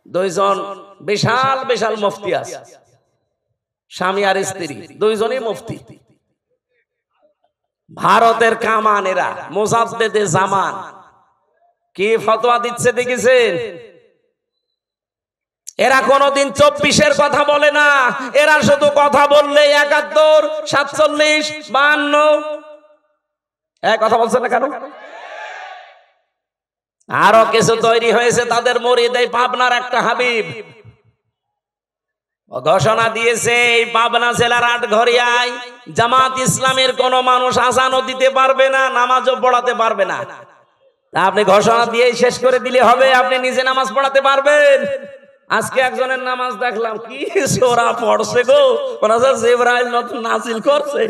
দুইজন বিশাল বিশাল মুফতি আছে, স্বামী আর স্ত্রী দুইজনই মুফতি। ভারতের কামান এরা, মুজাদ্দেদে জামান। কি ফতোয়া দিচ্ছে দেখেছেন? এরা কোনদিন 24-এর কথা বলে না, এরা শুধু কথা বললে 71, 47, 52। কথা বলছেন না কেন? আরো কিছু তৈরি হয়েছে তাদের মুরিদ। এই পাবনার একটা হাবিব ঘোষণা দিয়েছে, এই পাবনা জেলার আটঘরিয়ায় জামাত ইসলামের কোন মানুষ আযানও দিতে পারবে না, নামাজও পড়াতে পারবে না। আপনি ঘোষণা দিয়ে শেষ করে দিলে হবে? আপনি নিজে নামাজ পড়াতে পারবেন? আজকে একজনের নামাজ দেখলাম, কি সূরা পড়ছে গো, জিবরাইল নতুন নাযিল করছে,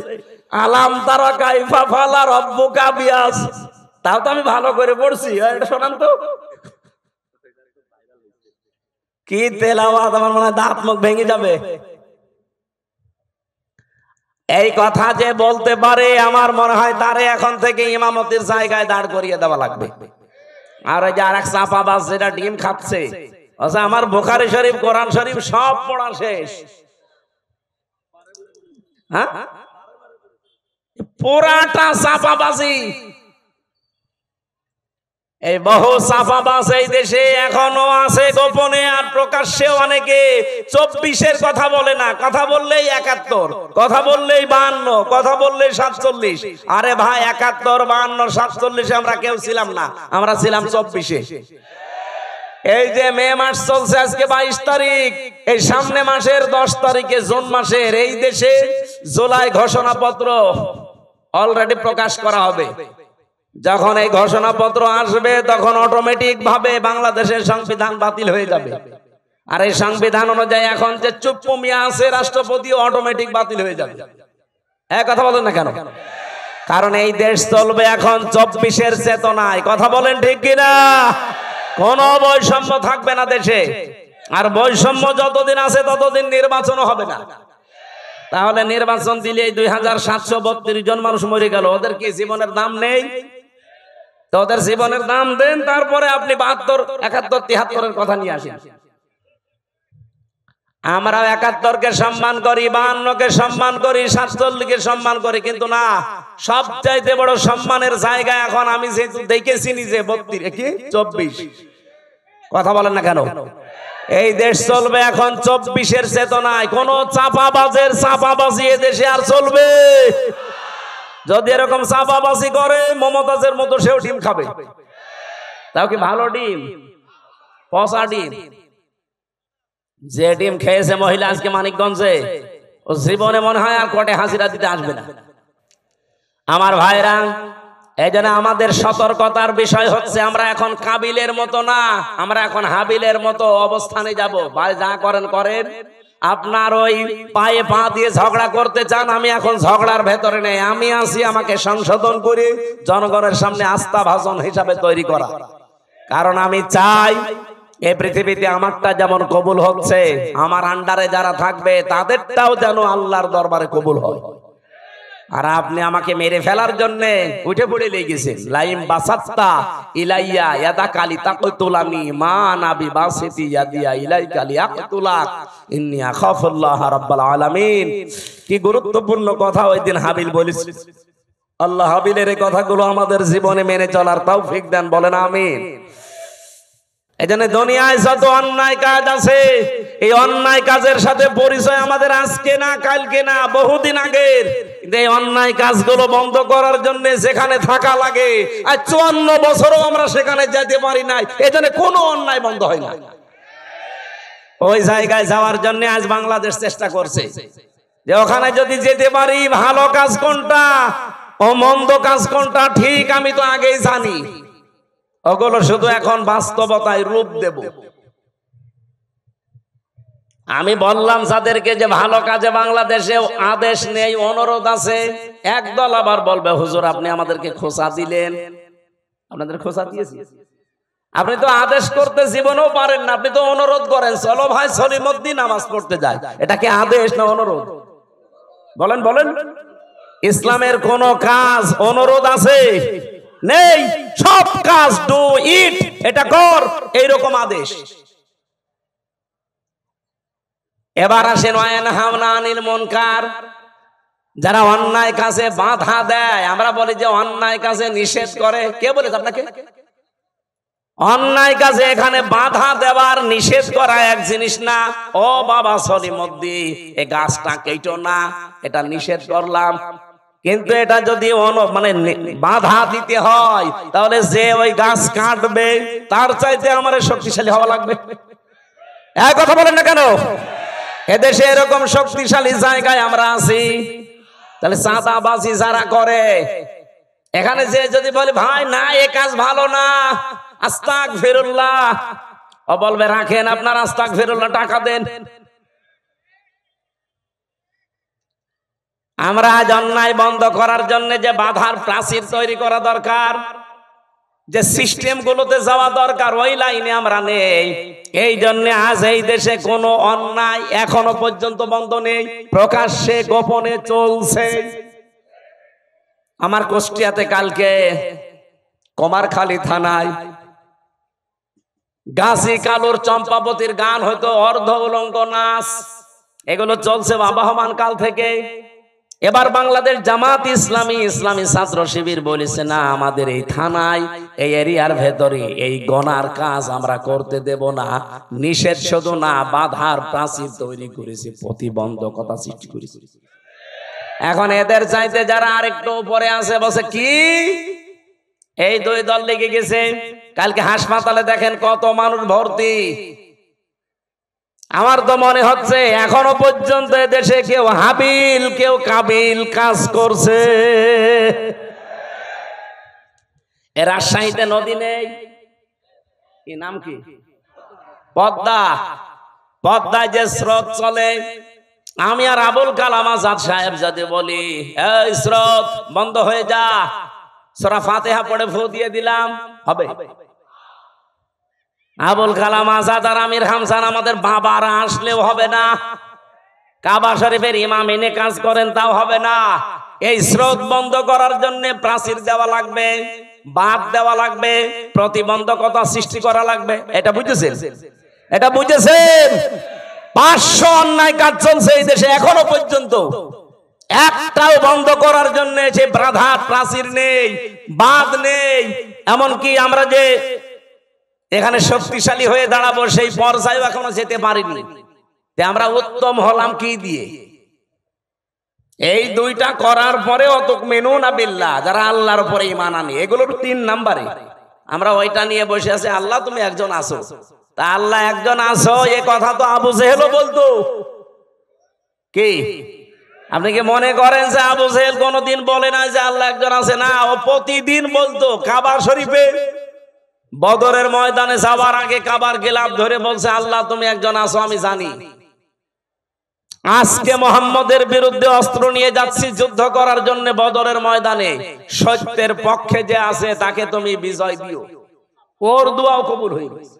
আলাম তারা কাইফা ফালা রাব্বুকা বিয়াস। তাও তো আমি ভালো করে পড়ছি, এটা শোনান তো। কি তেলাওয়াত, আমার মনে হয় দাঁত মুখ ভেঙে যাবে। এই কথা যে বলতে পারে, আমার মনে হয় তারে এখন থেকে ইমামতির জায়গায় দাঁড় করিয়ে দেওয়া লাগবে। আর ওই যে আরেক চাপাবাজ যেটা ডিম খাচ্ছে, আমার বুখারী শরীফ, কোরআন শরীফ সব পড়া শেষ, হ্যাঁ পুরাটা চাপাবাজি। এই বহু চাপাবাজ এই দেশে এখনো আছে গোপনে, আর প্রকাশ্যে অনেকে 24-এর কথা বলে না, কথা বললেই 71, কথা বললেই 52, কথা বললেই 47। আরে ভাই, 71, 52, 47 আমরা কেউ ছিলাম না, আমরা ছিলাম 24-এ। এই যে মে মাস চলছে, আজকে 22 তারিখ, এই সামনে মাসের 10 তারিখে, জুন মাসের, এই দেশে জুলাই ঘোষণাপত্র অলরেডি প্রকাশ করা হবে। যখন এই ঘোষণাপত্র আসবে, তখন অটোমেটিক ভাবে বাংলাদেশের সংবিধান বাতিল হয়ে যাবে। আর এই সংবিধান অনুযায়ী এখন যে চুপ্পু মিয়া আছে রাষ্ট্রপতিও অটোমেটিক বাতিল হয়ে যাবে। কথা বলেন না কেন? কারণ এই দেশ চলবে এখন 24-এর চেতনায়। কথা বলেন ঠিক কিনা? কোন বৈষম্য থাকবে না দেশে। আর বৈষম্য যতদিন আছে ততদিন নির্বাচনও হবে না। তাহলে নির্বাচন দিলে 2732 জন মানুষ মরে গেল, ওদের কি জীবনের দাম নেই? তো ওদের জীবনের দাম দেন, তারপরে আপনি 72, 71, 73-এর কথা নিয়ে আসেন। আমরা 71-কে সম্মান করি, 52-কে সম্মান করি, 47-কে সম্মান করি, কিন্তু না, সবচাইতে বড় সম্মানের জায়গা এখন আমি যেহেতু দেখেছি নিজে 24। কথা বলেন না কেন? এই দেশ চলবে এখন 24-এর চেতনায়। কোন চাপাবাজের চাপাবাজি এ দেশে আর চলবে? যদি এরকম চাপাবাজি করে, মমতাজের মতো সেও ডিম খাবে। তাও কি ভালো ডিম? পচা ডিম। যে ডিম খেয়েছে মহিলা আজকে মানিকগঞ্জে, ও জীবনে মনে হয় আর কোর্টে হাজিরা দিতে আসবে না। আমার ভাইরা, এই জন্য আমাদের সতর্কতার বিষয় হচ্ছে, আমরা এখন কাবিলের মতো না, আমরা এখন হাবিলের মতো অবস্থানে যাব। ভাই যা করেন করেন, আপনার ওই পায়ে পা দিয়ে ঝগড়া করতে চান, আমি এখন ঝগড়ার ভেতরে নেই, আমি আছি আমাকে সংশোধন করে জনগণের সামনে আস্থাভাজন হিসাবে তৈরি করা। কারণ আমি চাই এই পৃথিবীতে আমারটা যেমন কবুল হচ্ছে, আমার আন্ডারে যারা থাকবে তাদেরটাও যেন আল্লাহর দরবারে কবুল হয়। আর আপনি আমাকে মেরে ফেলার জন্য উঠে পড়ে লেগেছেন। লাইম বাসাত্তা ইলাইয়া ইয়াদাকা লিতাকতুলানি মা নাবি বাসিতি ইয়াদিয়া ইলাইকা লিয়াকতুলাক ইন্নী আখাফুল্লাহ রাব্বাল আলামিন। কি গুরুত্বপূর্ণ কথা ওই দিন হাবিল বলেছে। আল্লাহ হাবিলের এই কথাগুলো আমাদের জীবনে মেনে চলার তৌফিক দেন, বলেন আমিন। এজন্য দুনিয়ায় যত অন্যায় কাজ আছে, এই অন্যায় কাজের সাথে পরিচয় আমাদের আজকে না, কালকে না, বহুদিন আগের। এই অন্যায় কাজগুলো বন্ধ করার জন্য যেখানে থাকা লাগে, আর 54 বছরও আমরা সেখানে যেতে পারি নাই, এজন্য কোনো অন্যায় বন্ধ হয় না। ওই জায়গায় যাওয়ার জন্য আজ বাংলাদেশ চেষ্টা করছে যে ওখানে যদি যেতে পারি, ভালো কাজ কোনটা ও মন্দ কাজ কোনটা ঠিক আমি তো আগেই জানি, ওগুলো শুধু এখন বাস্তবতায় রূপ দেব। আমি বললাম যাদেরকে যে ভালো কাজে বাংলাদেশে আদেশ নেই, অনুরোধ আছে, একদল আবার বলবে হুজুর আপনি আমাদেরকে খোঁচা দিলেন। আপনাদের খোঁচা দিয়েছি? আপনি তো আদেশ করতে জীবনেও পারেন না, আপনি তো অনুরোধ করেন, চলো ভাই সলিমুদ্দিন নামাজ পড়তে যায়। এটা কি আদেশ না অনুরোধ? বলেন বলেন। ইসলামের কোন কাজ অনুরোধ আছে? নেই। সব কাজ ডু ইট, এটা কর, এইরকম আদেশ। এবার আসেন ওয়ায়ানহাউনা আনিল মুনকার, যারা অন্যায় কাজে বাধা দেয়। আমরা বলি যে অন্যায় কাজে নিষেধ করে, কে বলেছে আপনাকে? অন্যায় কাজে এখানে বাধা দেওয়ার নিষেধ করা এক জিনিস না। ও বাবা সলিমুদ্দিন, এই গাছটা কেটো না, এটা নিষেধ করলাম। কিন্তু এটা যদি মানে বাধা দিতে হয়, তাহলে যে ওই গাছ কাটবে তার চাইতে আমার শক্তিশালী হওয়া লাগবে। এক কথা বলেন না কেন? এদেশে এরকম শক্তিশালী জায়গায় আমরা আছি। তাহলে চাঁদাবাজি যারা করে, এখানে যে যদি বলে ভাই না এ কাজ ভালো না, আস্তাগফিরুল্লাহ, ও বলবে রাখেন আপনার আস্তাগফিরুল্লাহ, টাকা দেন। আমরা আজ অন্যায় বন্ধ করার জন্য যে বাধার প্রাচীর তৈরি করা দরকার, যে সিস্টেম গুলোতে যাওয়া দরকার, ওই লাইনে আমরা নেই। এই জন্য আজ এই দেশে কোনো অন্যায় এখনো পর্যন্ত বন্ধ নেই, প্রকাশ্যে গোপনে চলছে। আমার কুষ্টিয়াতে কালকে কুমারখালী থানায় গাজী কালুর চম্পাবতীর গান হয়তো অর্ধ উলঙ্গ নাচ, এগুলো চলছে আবহমান কাল থেকে। এবার বাংলাদেশ জামাত ইসলামী ইসলামী ছাত্র শিবির বলেছে না, আমাদের এই থানায় এই এরিয়ার ভেতরে এই গনার কাজ আমরা করতে দেব না। নিষেধ শুধু না, বাধার প্রাচীর তৈরি করেছে, প্রতিবন্ধকতা সৃষ্টি করেছে। এখন এদের চাইতে যারা আরেকটু উপরে আছে বসে কি এই দুই দল লেগে গেছে। কালকে হাসপাতালে দেখেন কত মানুষ ভর্তি। আমার তো মনে হচ্ছে এখনো পর্যন্ত দেশে কেউ হাবিল কেউ কাবিল কাজ করছে। এ রাজশাহীতে নদী নেই, কি নাম কি, পদ্মা। পদ্মায় যে স্রোত চলে, আমি আর আবুল কালাম আজাদ সাহেব যদি বলি এই স্রোত বন্ধ হয়ে যা, সূরা ফাতিহা পড়ে ফু দিয়ে দিলাম, হবে? আবুল কালাম আজাদ আর আমির হামজান আমাদের বাবারা আসলেও হবে না। কাবা শরীফের ইমাম এনে কাজ করেন, তাও হবে না। এই স্রোত বন্ধ করার জন্য প্রাচীর দেওয়া লাগবে, বাঁধ দেওয়া লাগবে, প্রতিবন্ধকতা সৃষ্টি করা লাগবে। এটা বুঝেছেন? এটা বুঝেছেন? 500 অন্যায় কাজ চলছে এই দেশে এখনো পর্যন্ত, একটাও বন্ধ করার জন্য সে বাধা প্রাচীর নেই, বাঁধ নেই। এমনকি আমরা যে এখানে শক্তিশালী হয়ে দাঁড়াবো সেই পর্যায়ে এখনো যেতে পারিনি। আমরা উত্তম হলাম কি দিয়ে? এই দুইটা করার পরে অতুকমিনুনা বিল্লাহ, যারা আল্লাহর উপরে ঈমান আনে, এগুলোর 3 নম্বরে আমরা ওইটা নিয়ে বসে আছি। আল্লাহ তুমি একজন আছো, তা আল্লাহ একজন আছো এ কথা তো আবু জেহেলও বলতো। কি আপনি কি মনে করেন যে আবু জেহেল কোনদিন বলে না যে আল্লাহ একজন আছে? না, ও প্রতিদিন বলতো। কাবা শরীফে বদরের ময়দানে যাওয়ার আগে কাবার গিলাফ ধরে বলছে আল্লাহ তুমি একজন আছো আমি জানি। আজকে মুহাম্মদের বিরুদ্ধে অস্ত্র নিয়ে যাচ্ছি যুদ্ধ করার জন্য বদরের ময়দানে, সত্যের পক্ষে যে আছে তাকে তুমি বিজয় দিও। ওর দোয়াও কবুল হয়ে গেছে,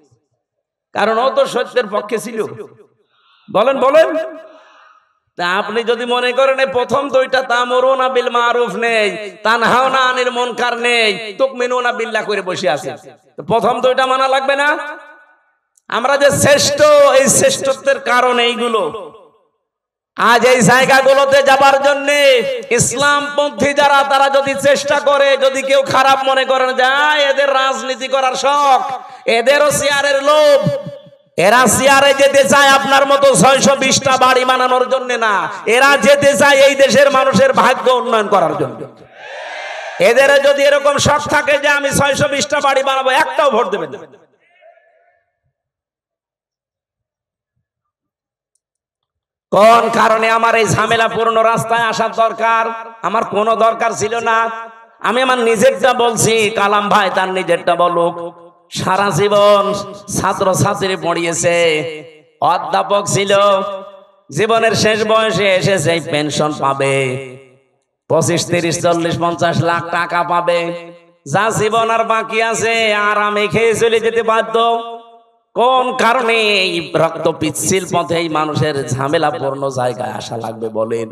কারণ ও তো সত্যের পক্ষে ছিল। বলেন বলেন। তা আপনি যদি মনে করেন প্রথম দুইটা তা'মুরুনা বিল মারুফ নেই, তানহাউনা আনিল মুনকার নেই, তুকমিনুনা বিল্লাহ করে বসে আছেন, তো প্রথম দুইটা মানা লাগবে না? আমরা যে শ্রেষ্ঠ, এই শ্রেষ্ঠত্বের কারণ এইগুলো। আজ এই জায়গাগুলোতে যাবার জন্য ইসলামপন্থী যারা, তারা যদি চেষ্টা করে, যদি কেউ খারাপ মনে করেন যায় এদের রাজনীতি করার শখ, এদেরও চেয়ারের লোভ, এরা চেয়ারে যেতে চায় আপনার মতো 620টা বাড়ি বানানোর জন্য না, এরা যেতে চায় এই দেশের মানুষের ভাগ্য উন্নয়ন করার জন্য। এদের যদি এরকম শখ থাকে যে আমি 620টা বাড়ি বানাবো, একটাও ভোট দেবেন না। কোন কারণে আমার এই ঝামেলাপূর্ণ রাস্তায় আসার দরকার? আমার কোনো দরকার ছিল না। আমি আমার নিজেরটা বলছি, কালাম ভাই তার নিজেরটা বলুক। সারা জীবন ছাত্র ছাত্রী পড়িয়েছে, অধ্যাপক ছিল, জীবনের শেষ বয়সে এসে সেই পেনশন পাবে, 25, 30, 40, 50 লাখ টাকা পাবে। যা জীবন আর বাকি আছে আরামে খেয়ে চলে যেতে বাধ্য। কোন কারণে এই রক্ত পিচ্ছিল পথে এই মানুষের ঝামেলাপূর্ণ জায়গায় আসা লাগবে বলেন?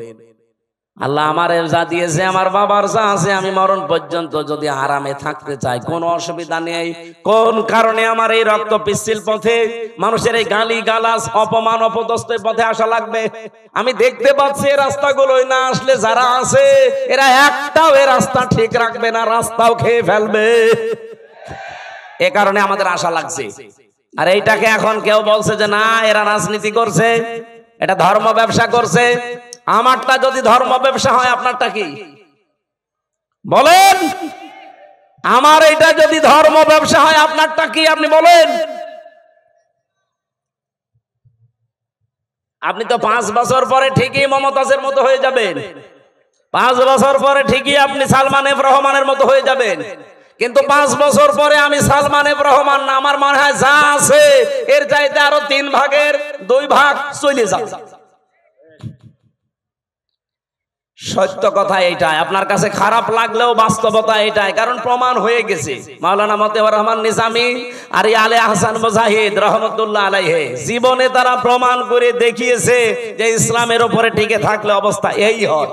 আল্লাহ আমার যা দিয়েছে, আমার বাবার যা আছে, আমি মরণ পর্যন্ত যদি আরামে থাকতে চাই কোনো অসুবিধা নেই। কোন কারণে আমার এই রক্ত পিচ্ছিল পথে, মানুষের এই গালি গালাজ অপমান অপদস্থের পথে আসা লাগবে? আমি দেখতে পাচ্ছি এই রাস্তাগুলোই না আসলে যারা আছে এরা একটাও এই রাস্তা ঠিক রাখবে না, রাস্তাও খেয়ে ফেলবে। এ কারণে আমাদের আশা লাগছে। আর এইটাকে এখন কেউ বলছে যে না এরা রাজনীতি করছে, এটা ধর্ম ব্যবসা করছে। আমারটা যদি ধর্ম ব্যবসা হয় আপনারটা কি বলেন? আমার এটা যদি ধর্ম ব্যবসা হয় আপনারটা কি আপনি বলেন? আপনি তো 5 বছর পরে ঠিকই মমতাজের মতো হয়ে যাবেন, 5 বছর পরে ঠিকই আপনি সালমান এফ রহমানের মতো হয়ে যাবেন। কিন্তু 5 বছর পরে আমি সালমান এফ রহমান না, আমার মনে হয় যা আছে এর চাইতে আরো 3 ভাগের 2 ভাগ চলে যাবে। সত্য কথা এইটাই, আপনার কাছে খারাপ লাগলেও বাস্তবতা এইটাই, কারণ প্রমাণ হয়ে গেছে। মাওলানা মতিউর রহমান নিজামী আর আলে আহসান মুজাহিদ রহমতুল্লাহ আলাইহি জীবনে তারা প্রমাণ করে দেখিয়েছে যে ইসলামের উপরে টিকে থাকলে অবস্থা এই হয়।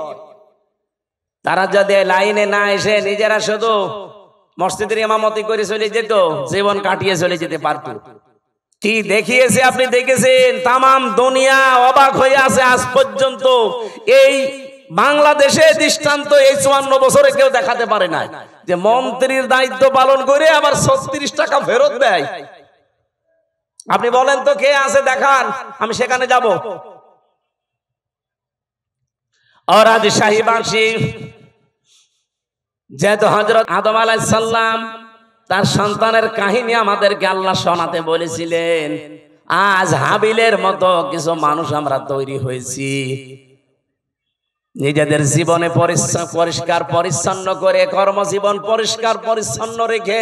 তারা যদি লাইনে না এসে নিজেরা শুধু মসজিদের ইমামতি করে চলে যেত, জীবন কাটিয়ে চলে যেতে পারত। কি দেখিয়েছে আপনি দেখেছেন, তামাম দুনিয়া অবাক হয়ে আছে আজ পর্যন্ত। এই বাংলাদেশে দৃষ্টান্ত এই 54 বছরে কেউ দেখাতে পারে না যে মন্ত্রীর দায়িত্ব পালন করে আবার 36 টাকা ফেরত দেয়। আপনি বলেন তো কে আছে দেখান, আমি সেখানে যাব। আর আজ শাহীবাসী যেহেতু হযরত আদম আলাইহিস সালাম তার সন্তানের কাহিনী আমাদেরকে আল্লাহ শোনাতে বলেছিলেন, আজ হাবিলের মতো কিছু মানুষ আমরা তৈরি হয়েছি। নিজেদের জীবনে পরিষ্কার পরিচ্ছন্ন করে, কর্মজীবন পরিষ্কার পরিচ্ছন্ন রেখে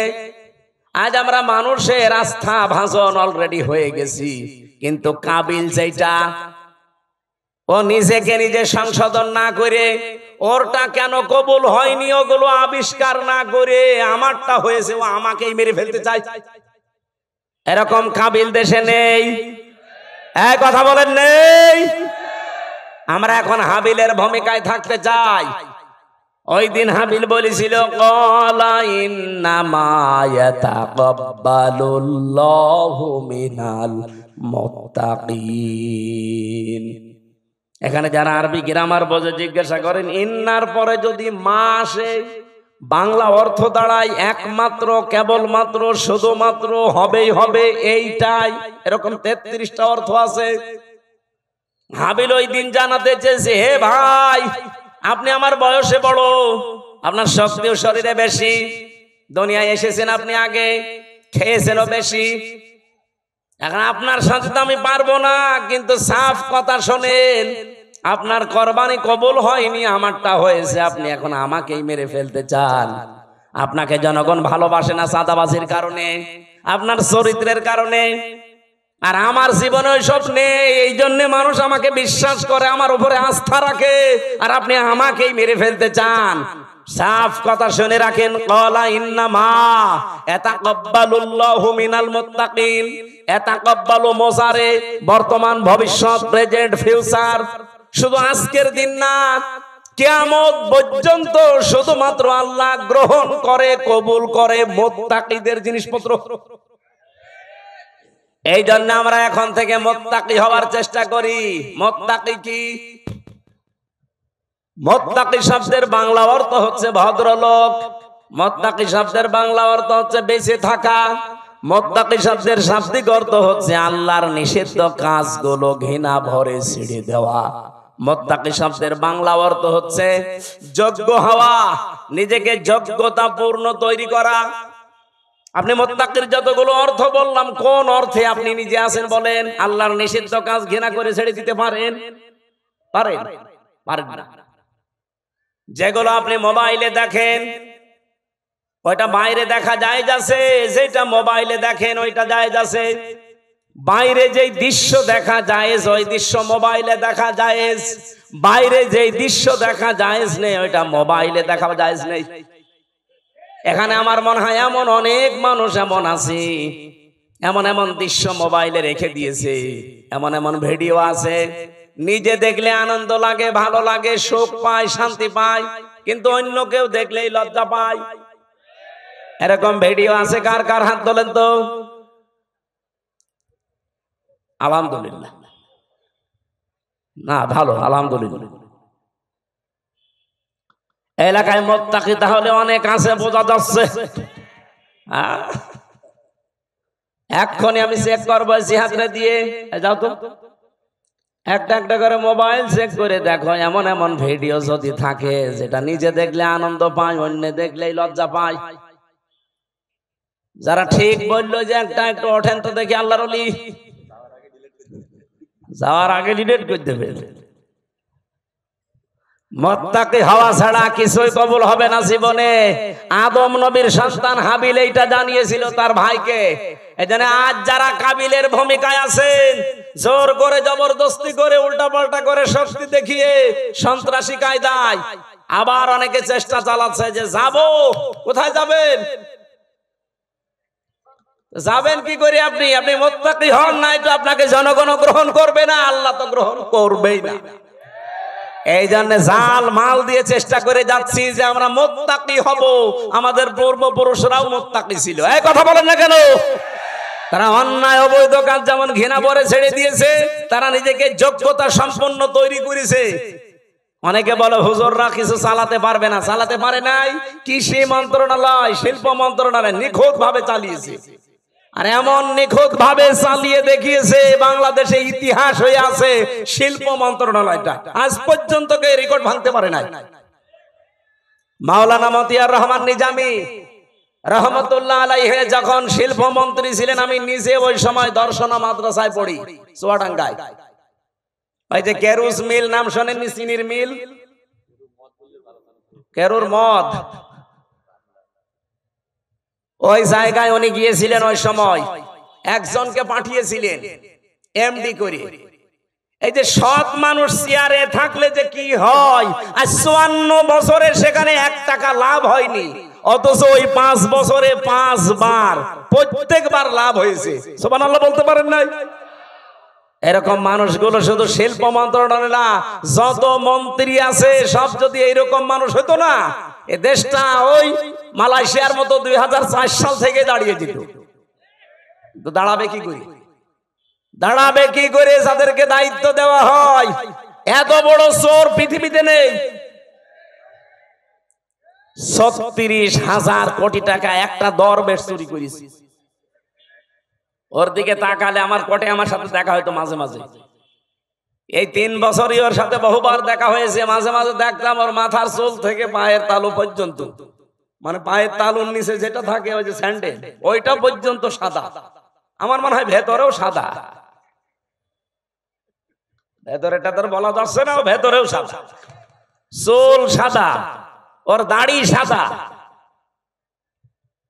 আজ আমরা মানুষের আস্থা ভাজন অলরেডি হয়ে গেছি। কিন্তু কাবিল যেটা, ও নিজেকে নিজে সংশোধন না করে, ওরটা কেন কবুল হয়নি ওগুলো আবিষ্কার না করে আমারটা হয়েছে ও আমাকেই মেরে ফেলতে চায়। এরকম কাবিল দেশে নেই, এক কথা বলেন নেই। আমরা এখন হাবিলের ভূমিকায় থাকতে চাই। ওই দিন হাবিল বলেছিল ক্বালা ইন্নামা ইয়াতাকাব্বালুল্লাহু মিনাল মুত্তাকিন। এখানে যারা আরবি গ্রামার বোঝে জিজ্ঞাসা করেন, ইন্নার পরে যদি মা আসে বাংলা অর্থ দাঁড়ায় একমাত্র, কেবলমাত্র, শুধুমাত্র, হবেই হবে, এইটাই। এরকম 33টা অর্থ আছে। হাবিল ওই দিন জানাতে চেয়েছে, হে ভাই আপনি আমার বয়সে বড়, আপনার শক্তিও শরীরে বেশি, দুনিয়ায় এসেছেন আপনি আগে, খেয়েছেনও বেশি, এখন আপনার সাথে তো আমি পারবো না। কিন্তু সাফ কথা শোনেন, আপনার কোরবানি কবুল হয়নি, আমারটা হয়েছে, আপনি এখন আমাকেই মেরে ফেলতে চান। আপনাকে জনগণ ভালোবাসে না চাঁদাবাজির কারণে, আপনার চরিত্রের কারণে। আর আমার জীবনে ওইসব নেই, এই জন্য মানুষ আমাকে বিশ্বাস করে, আমার উপরে আস্থা রাখে, আর আপনি আমাকেই মেরে ফেলতে চান। সাফ কথা শুনে রাখেন, ক্বালা ইন্নামা ইয়াতাকাব্বালুল্লাহু মিনাল মুত্তাকিন। ইয়াতাকাব্বালু মোজারে, বর্তমান, ভবিষ্যৎ, প্রেজেন্ট, ফিউচার। শুধু আজকের দিন না, কিয়ামত পর্যন্ত শুধুমাত্র আল্লাহ গ্রহণ করে, কবুল করে মুত্তাকিদের জিনিসপত্র। এই জন্য আমরা এখন থেকে মুত্তাকি হওয়ার চেষ্টা করি। মুত্তাকি কি? মুত্তাকি শব্দের বাংলা অর্থ হচ্ছে ভদ্রলোক। মুত্তাকি শব্দের বাংলা অর্থ হচ্ছে বেঁচে থাকা। মুত্তাকি শব্দের শাব্দিক অর্থ হচ্ছে আল্লাহর নিষিদ্ধ কাজগুলো ঘৃণা ভরে ছেড়ে দেওয়া। মুত্তাকি শব্দের বাংলা অর্থ হচ্ছে যোগ্য হওয়া, নিজেকে যোগ্যতা পূর্ণ তৈরি করা। আপনি মুত্তাকির যতগুলো অর্থ বললাম, কোন অর্থে আপনি নিজে আছেন বলেন? আল্লাহর নিষিদ্ধ কাজ ঘৃণা করে ছেড়ে দিতে পারেন? পারেন? পারেন না। যেগুলো আপনি মোবাইলে দেখেন ওইটা বাইরে দেখা জায়েজ আছে, যেটা মোবাইলে দেখেন ওইটা জায়েজ আছে। বাইরে যেই দৃশ্য দেখা জায়েজ, ওই দৃশ্য মোবাইলে দেখা জায়েজ। বাইরে যেই দৃশ্য দেখা জায়েজ নেই, ওইটা মোবাইলে দেখা জায়েজ নেই। এখানে আমার মনে হয় এমন অনেক মানুষ এমন আছে, এমন এমন দৃশ্য মোবাইলে রেখে দিয়েছে, এমন এমন ভিডিও আছে নিজে দেখলে আনন্দ লাগে, ভালো লাগে, সুখ পায়, শান্তি পায়, কিন্তু অন্য কেউ দেখলেই লজ্জা পায়। এরকম ভিডিও আছে কার কার? হাত তোলেন তো। আলহামদুলিল্লাহ। না ভালো, আলহামদুলিল্লাহ। এলাকায় মুত্তাকি তাহলে অনেক আছে, বোঝা যাচ্ছে। এক্ষুনি আমি চেক করবো জিহাদরে দিয়ে। যাও তো, একটা একটা করে মোবাইল চেক করে দেখো, এমন এমন ভিডিও যদি থাকে যেটা নিজে দেখলে আনন্দ পায়, অন্য দেখলেই লজ্জা পায়। যারা ঠিক বললো যে একটা একটু ওঠেন তো দেখি আল্লাহর ওলি, যাওয়ার আগে ডিলিট করে দেবে। মুত্তাকি হওয়া ছাড়া কিছুই কবুল হবে না জীবনে। আদম নবীর সন্তান হাবিল এইটা জানিয়েছিল তার ভাইকে। এজন্য আজ যারা কাবিলের ভূমিকায় আছেন, জোর করে জবরদস্তি করে উল্টা পাল্টা করে শক্তি দেখিয়ে সন্ত্রাসী কায়দায় আবার অনেকে চেষ্টা চালাচ্ছে যে যাব। কোথায় যাবেন? যাবেন কি করে? আপনি মুত্তাকি হন নাই তো আপনাকে জনগণ গ্রহণ করবে না, আল্লাহ তো গ্রহণ করবেই না। এই জন্য জাল মাল দিয়ে চেষ্টা করে যাচ্ছি যে আমরা মুত্তাকি হব। আমাদের পূর্বপুরুষরাও মুত্তাকি ছিল। এই কথা বলেন না কেন? তারা অন্যায় অবৈধ কাজ যেমন ঘৃণা করে ছেড়ে দিয়েছে, তারা নিজেকে যোগ্যতা সম্পন্ন তৈরি করেছে। অনেকে বলে হুজুররা কিছু চালাতে পারবে না। চালাতে পারে নাই। কৃষি মন্ত্রণালয়, শিল্প মন্ত্রণালয় নিখুঁত ভাবে চালিয়েছে, আর এমন নিখুঁত ভাবে চালিয়ে দেখিয়েছে বাংলাদেশে ইতিহাস হয়ে আছে শিল্প মন্ত্রণালয়টা। আজ পর্যন্ত কেউ রেকর্ড ভাঙতে পারে নাই। মাওলানা মতিয়ার রহমান নিজামী রহমতুল্লাহ আলাইহি যখন শিল্প মন্ত্রী ছিলেন, আমি নিজে ওই সময় দর্শনা মাদ্রাসায় পড়ি চুয়াডাঙ্গায়। ওই যে কেরুস মিল নাম শোনেননি? চিনির মিল, কেরুর মদ, ওই জায়গায় উনি গিয়েছিলেন। ওই সময় একজনকে পাঠিয়েছিলেন এমডি করে। এই যে সৎ মানুষ চেয়ারে থাকলে যে কি হয়, আর 54 বছরে সেখানে 1 টাকা লাভ হয়নি, অথচ ওই 5 বছরে 5 বার প্রত্যেকবার লাভ হয়েছে। সুবহানাল্লাহ বলতে পারেন নাই? এরকম মানুষগুলো শুধু শিল্প মন্ত্রণালয় না, যত মন্ত্রী আছে সব যদি এইরকম মানুষ হতো না, এ দেশটা ওই মালয়েশিয়ার মতো 2004 সাল থেকে দাঁড়িয়ে যেত। তো দাঁড়াবে কি করে? দাঁড়াবে কি করে যাদেরকে দায়িত্ব দেওয়া হয়? এত বড় চোর পৃথিবীতে নেই। 36,000 কোটি টাকা একটা দরবেশ চুরি করেছে। ওর দিকে তাকালে আমার কোটে আমার সাথে দেখা হয়তো মাঝে মাঝে। এই 3 বছরই ওর সাথে বহুবার দেখা হয়েছে। মাঝে মাঝে দেখতাম ওর মাথার চুল থেকে পায়ের তালু পর্যন্ত, মানে পায়ের তালুর নিচে যেটা থাকে ওই যে স্যান্ডেল, ওইটা পর্যন্ত সাদা। আমার মনে হয় ভেতরেও সাদা। ভেতরেটা তোর বলা যাচ্ছে না, ভেতরেও সাদা। চুল সাদা, ওর দাড়ি সাদা,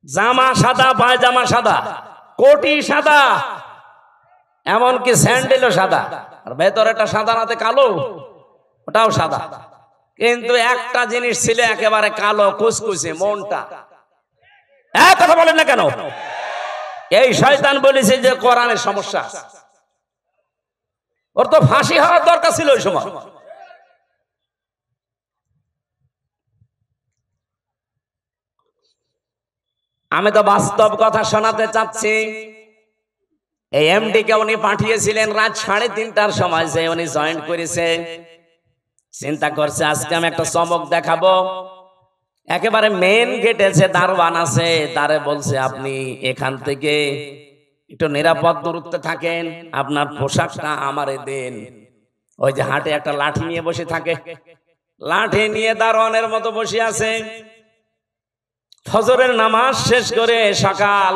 জামা সাদা, পায়জামা সাদা, কোটি সাদা, এমনকি স্যান্ডেলও সাদা। আর ভেতরেটা সাদা নাতে কালো, ওটাও সাদা। কিন্তু একটা জিনিস ছিল একেবারে কালো কুচকুচে, মনটা। এক কথা বলেন না কেন? এই শয়তান বলেছে যে কোরআনের সমস্যা। ওর তো ফাঁসি হওয়ার দরকার ছিল ওই সময়। আমি তো বাস্তব কথা শোনাতে চাচ্ছি। এই এমডি কে উনি পাঠিয়েছিলেন রাত 3:30টার সময়, যে উনি জয়েন করেছে। চিন্তা করছে আজকে আমি একটা চমক দেখাবো। একেবারে মেন গেটে যে দারোয়ান আছে তারে বলছে আপনি এখান থেকে একটু নিরাপদ দূরত্বে থাকেন, আপনার পোশাকটা আমারে দেন। ওই যে হাটে একটা লাঠি নিয়ে বসে থাকে, লাঠি নিয়ে দারোয়ানের মতো বসে আছে। ফজরের নামাজ শেষ করে সকাল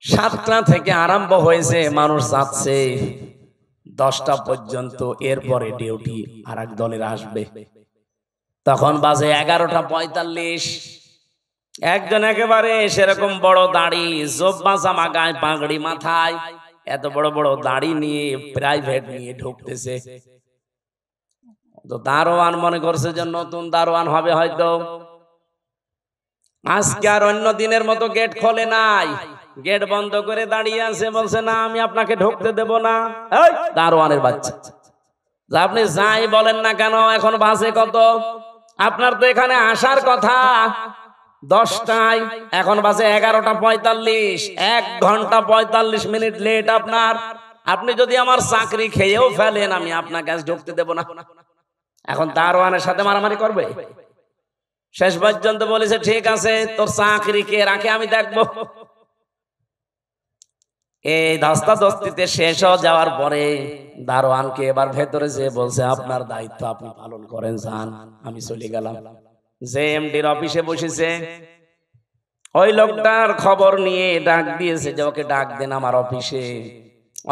7টা থেকে আরম্ভ হয়েছে, মানুষ যাচ্ছে 10টা পর্যন্ত। এরপরে ডিউটি আর এক দলের আসবে। তখন বাজে 11:45। একজন একেবারে সেরকম বড় দাড়ি, জব্বা জামা গায়ে, পাগড়ি মাথায়, এত বড় বড় দাড়ি নিয়ে প্রাইভেট নিয়ে ঢুকতেছে। তো দারোয়ান মনে করছে যে নতুন দারোয়ান হবে হয়তো। আজকে আর অন্য দিনের মতো গেট খোলে নাই, গেট বন্ধ করে দাঁড়িয়ে আছে। বলছে না আমি আপনাকে ঢুকতে দেব না। এই দারোয়ানের বাচ্চা, আপনি যাই বলেন না কেন, এখন বাজে কত? আপনার তো এখানে আসার কথা 10টায়, এখন বাজে 11:45, 1 ঘন্টা 45 মিনিট লেট আপনার। আপনি যদি আমার চাকরি খেয়েও ফেলেন, আমি আপনার কাছে ঢুকতে দেব না। এখন দারোয়ানের সাথে মারামারি করবে? শেষ পর্যন্ত বলেছে ঠিক আছে, তোর চাকরি কে রাখে আমি দেখবো। এই ধস্তাধস্তিতে শেষ হয়ে যাওয়ার পরে দারোয়ানকে এবার ভেতরে যে বলছে আপনার দায়িত্ব আপনি পালন করেন, যান। আমি চলে গেলাম। যে এমডির অফিসে বসেছে ওই লোকটার খবর নিয়ে ডাক দিয়েছে যে ওকে ডাক দেন আমার অফিসে।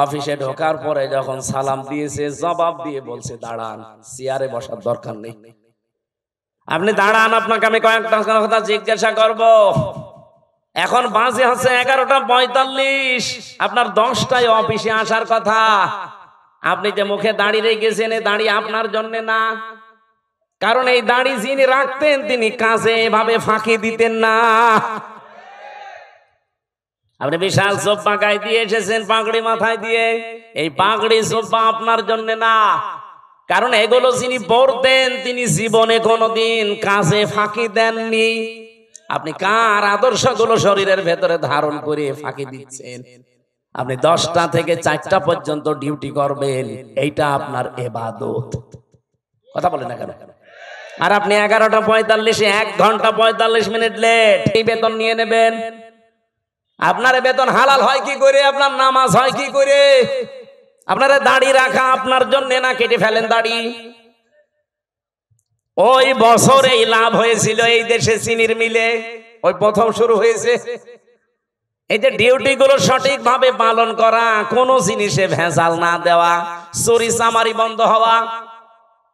অফিসে ঢোকার পরে যখন সালাম দিয়েছে, জবাব দিয়ে বলছে দাঁড়ান, চেয়ারে বসার দরকার নেই, আপনি দাঁড়ান, আপনাকে আমি কয়েকটা কথা জিজ্ঞাসা করব। এখন বাজে হচ্ছে 11:45, আপনার 10টায় অফিসে আসার কথা। আপনি যে মুখে দাঁড়িয়ে রেখেছেন, এই দাঁড়িয়ে আপনার জন্য না, কারণ এই দাড়ি যিনি রাখতেন তিনি কাজে এভাবে ফাঁকি দিতেন না। আপনি বিশাল সোফা গায়ে দিয়ে এসেছেন, পাগড়ি মাথায় দিয়ে, এই পাগড়ি সোফা আপনার জন্য না, কারণ এগুলো যিনি পরতেন তিনি জীবনে কোনোদিন কাজে ফাঁকি দেননি। আপনি কার আদর্শগুলো শরীরের ভেতরে ধারণ করে ফাঁকি দিচ্ছেন? আপনি 10টা থেকে 4টা পর্যন্ত ডিউটি করবেন, এইটা আপনার ইবাদত। কথা বলেন না কেন? আর আপনি 11:45, 1 ঘন্টা 45 মিনিট লেট, এই বেতন নিয়ে নেবেন। আপনার বেতন হালাল হয় কি করে? আপনার নামাজ হয় কি করে? আপনার দাড়ি রাখা আপনার জন্য না, কেটে ফেলেন দাড়ি। ওই বছরে লাভ হয়েছিল এই দেশে চিনির মিলে, ওই প্রথম শুরু হয়েছে। এই যে ডিউটি গুলো সঠিক ভাবে পালন করা, কোন জিনিসে ভেজাল না দেওয়া, চুরি চামারি বন্ধ হওয়া,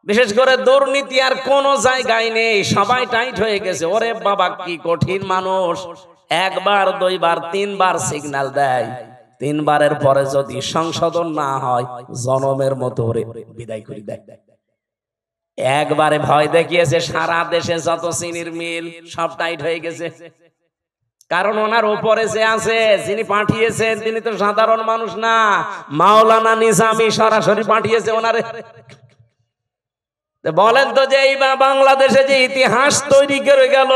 বিশেষ করে দুর্নীতি আর কোন জায়গায় নেই, সবাই টাইট হয়ে গেছে। ওরে বাবা কি কঠিন মানুষ, 1 বার 2 বার 3 বার সিগন্যাল দেয়, 3 বারের পরে যদি সংশোধন না হয় জনমের মতো বিদায় করে দেয়। একবারে ভয় দেখিয়েছে, সারা দেশে যত চিনির মিল সব টাইট হয়ে গেছে। কারণ ওনার উপরে যে আছে, যিনি পাঠিয়েছেন তিনি তো সাধারণ মানুষ না, মাওলানা নিজামী সরাসরি পাঠিয়েছে ওনারে। বলেন তো যে এই বাংলাদেশে যে ইতিহাস তৈরি করে গেল,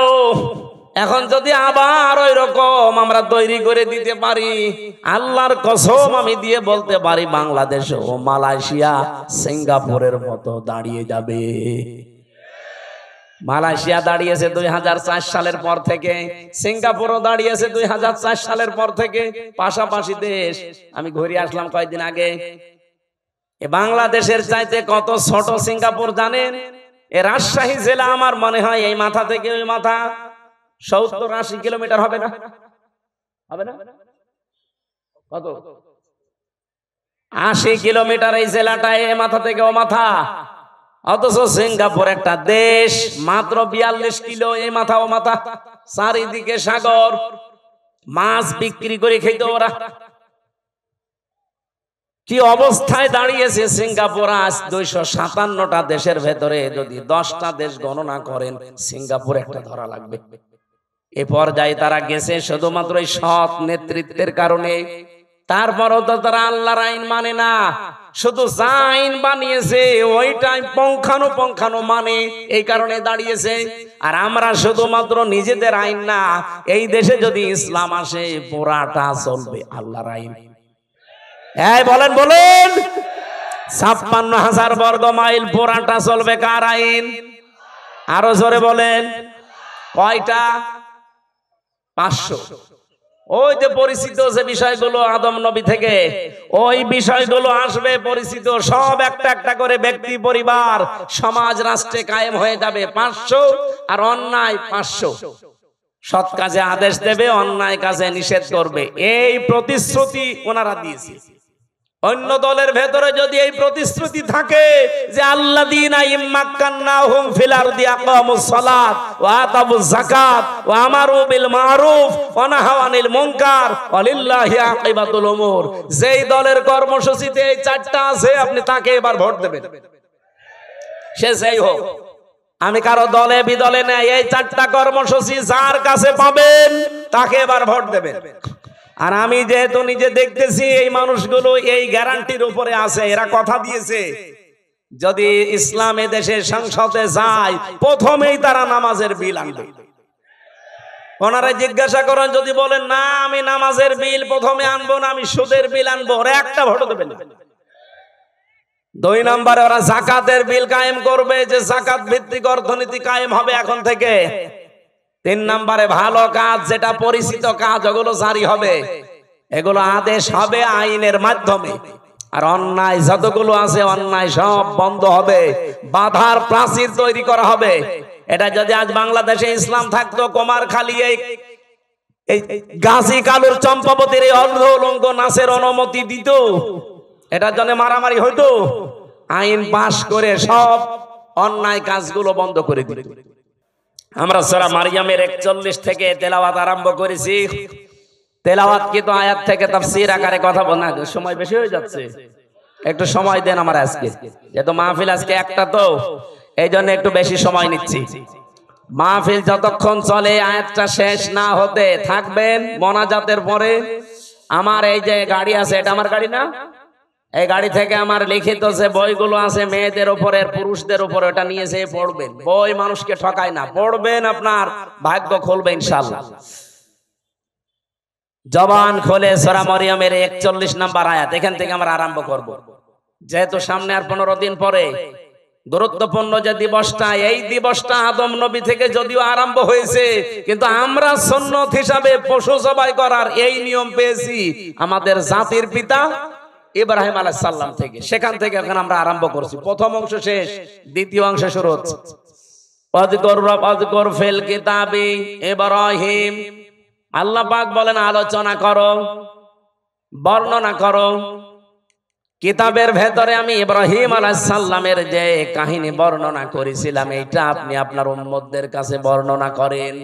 এখন যদি আবার ওই রকম আমরা তৈরি করে দিতে পারি, আল্লাহর কসম আমি দিয়ে বলতে পারি বাংলাদেশ ও মালয়েশিয়া সিঙ্গাপুরের মতো দাঁড়িয়ে যাবে। মালয়েশিয়া দাঁড়িয়েছে 2004 সালের পর থেকে, সিঙ্গাপুরও দাঁড়িয়েছে 2004 সালের পর থেকে, পাশাপাশি দেশ। আমি ঘুরে আসলাম কয়েকদিন আগে। বাংলাদেশের চাইতে কত ছোট সিঙ্গাপুর জানেন? এ রাজশাহী জেলা আমার মনে হয় এই মাথা থেকে ওই মাথা 70-80 কিলোমিটার হবে না? হবে না? কত? 80 কিলোমিটার এই জেলাটা, এ মাথা থেকে ও মাথা। অথচ সিঙ্গাপুর একটা দেশ, মাত্র 42 কিলো এই মাথা ও মাথা, চারিদিকে সাগর, মাছ বিক্রি করে খেত ওরা। কি অবস্থায় দাঁড়িয়েছে সিঙ্গাপুর আজ? 257টা দেশের ভেতরে যদি 10টা দেশ গণনা করেন, সিঙ্গাপুর একটা ধরা লাগবে। এ পর্যায়ে তারা গেছে শুধুমাত্র এই সৎ নেতৃত্বের কারণে। তারপরও তো তারা আল্লাহর আইন মানে না, শুধু যা আইন বানিয়েছে ওইটাই পঙ্খানো মানে, এই কারণে দাঁড়িয়েছে। আর আমরা শুধুমাত্র নিজেদের আইন না, এই দেশে যদি ইসলাম আসে পুরাটা চলবে আল্লাহর আইন। এই বলেন 56,000 বর্গ মাইল পুরাটা চলবে কার আইন? আরো জোরে বলেন, কয়টা? 500। ওই যে পরিচিত যে বিষয়গুলো আদম নবী থেকে, ওই বিষয়গুলো আসবে পরিচিত, সব একটা একটা করে ব্যক্তি, পরিবার, সমাজ, রাষ্ট্রে কায়েম হয়ে যাবে 500। আর অন্যায় 500। সৎ কাজে আদেশ দেবে, অন্যায় কাজে নিষেধ করবে। এই প্রতিশ্রুতি ওনারা দিয়েছে। অন্য দলের ভেতরে যদি এই প্রতিশ্রুতি থাকে যে আল্লাযীনা ইম্মাক্কান্নাহুম ফিল আরদি আকামুস সালাত ওয়া আতাবুজ যাকাত ওয়া আমারু বিল মারুফ ওয়া নাহাউ আনিল মুনকার ওয়ালিল্লাহি আকিবাতুল উমুর, যেই দলের কর্মসূচিতে এই 4টা আছে আপনি তাকে এবার ভোট দেবেন, সে যেই হোক। আমি কারো দলে বিদলে নাই, এই 4টা কর্মসূচি যার কাছে পাবেন তাকে এবার ভোট দেবেন। আর আমি যেহেতু নিজে দেখতেছি এই মানুষগুলো এই গ্যারান্টির উপরে আছে, এরা কথা দিয়েছে যদি ইসলামে দেশে সংসদে যায় প্রথমেই তারা নামাজের বিল আনবে। ওনারা জিজ্ঞাসা করেন, যদি বলেন না আমি নামাজের বিল প্রথমে আনবো না, আমি সুদের বিল আনবো, ওরা একটা ভোট দেবেন। 2 নম্বরে ওরা যাকাতের বিল কায়েম করবে, যে যাকাত ভিত্তিক অর্থনীতি কায়েম হবে এখন থেকে। 3 নম্বরে ভালো কাজ, যেটা পরিচিত কাজ, ওগুলো জারি হবে, এগুলো আদেশ হবে আইনের মাধ্যমে। আর অন্যায় যতগুলো আছে অন্যায় সব বন্ধ হবে, বাধার প্রাচীর তৈরি করা হবে। এটা যদি আজ বাংলাদেশে ইসলাম থাকতো, কুমারখালী এই গাজী কালুর চম্পাবতীর এই অর্ধ উলঙ্গ নাচের অনুমতি দিত, এটার জন্য মারামারি হইতো। আইন পাশ করে সব অন্যায় কাজগুলো বন্ধ করে দিত। আমরা সূরা মারইয়ামের 41 থেকে তেলাওয়াত আরম্ভ করেছি। তেলাওয়াত কিন্তু আয়াত থেকে তাফসীর আকারে কথা বলা, সময় বেশি হয়ে যাচ্ছে, একটু সময় দেন আমার। আজকে যেহেতু মাহফিল আজকে একটা, তো এই জন্য একটু বেশি সময় নিচ্ছি। মাহফিল যতক্ষণ চলে আয়াতটা শেষ না হতে থাকবেন। মোনাজাতের পরে আমার এই যে গাড়ি আছে, এটা আমার গাড়ি না, এই গাড়ি থেকে আমার লিখিত যে বইগুলো আছে মেয়েদের উপরে পুরুষদের উপরে, ওটা নিয়ে যেয়ে পড়বেন। বই মানুষকে ঠকায় না, পড়বেন, আপনার ভাগ্য খুলবে ইনশাআল্লাহ। জবান খোলে সূরা মারইয়ামের 41 নম্বর আয়াত, এখান থেকে আমরা আরম্ভ করব। যেহেতু সামনে আর 15 দিন পরে গুরুত্বপূর্ণ যে দিবসটা, এই দিবসটা আদম নবী থেকে যদিও আরম্ভ হয়েছে, কিন্তু আমরা সুন্নত হিসাবে পশু জবাই করার এই নিয়ম পেয়েছি আমাদের জাতির পিতা ইব্রাহিম আলাইহিস সালাম থেকে। সেখান থেকে এখন আমরা আরম্ভ করছি। প্রথম অংশ শেষ, দ্বিতীয় অংশ শুরু হচ্ছে। ওয়াযকুর ফিল কিতাবি ইব্রাহিম, আল্লাহ পাক বলেন আলোচনা করো, বর্ণনা করো। কিতাবের ভেতরে আমি ইব্রাহিম আলাইহিস সালামের যে কাহিনী বর্ণনা করেছিলাম, এটা আপনি আপনার উম্মতদের কাছে বর্ণনা করেন।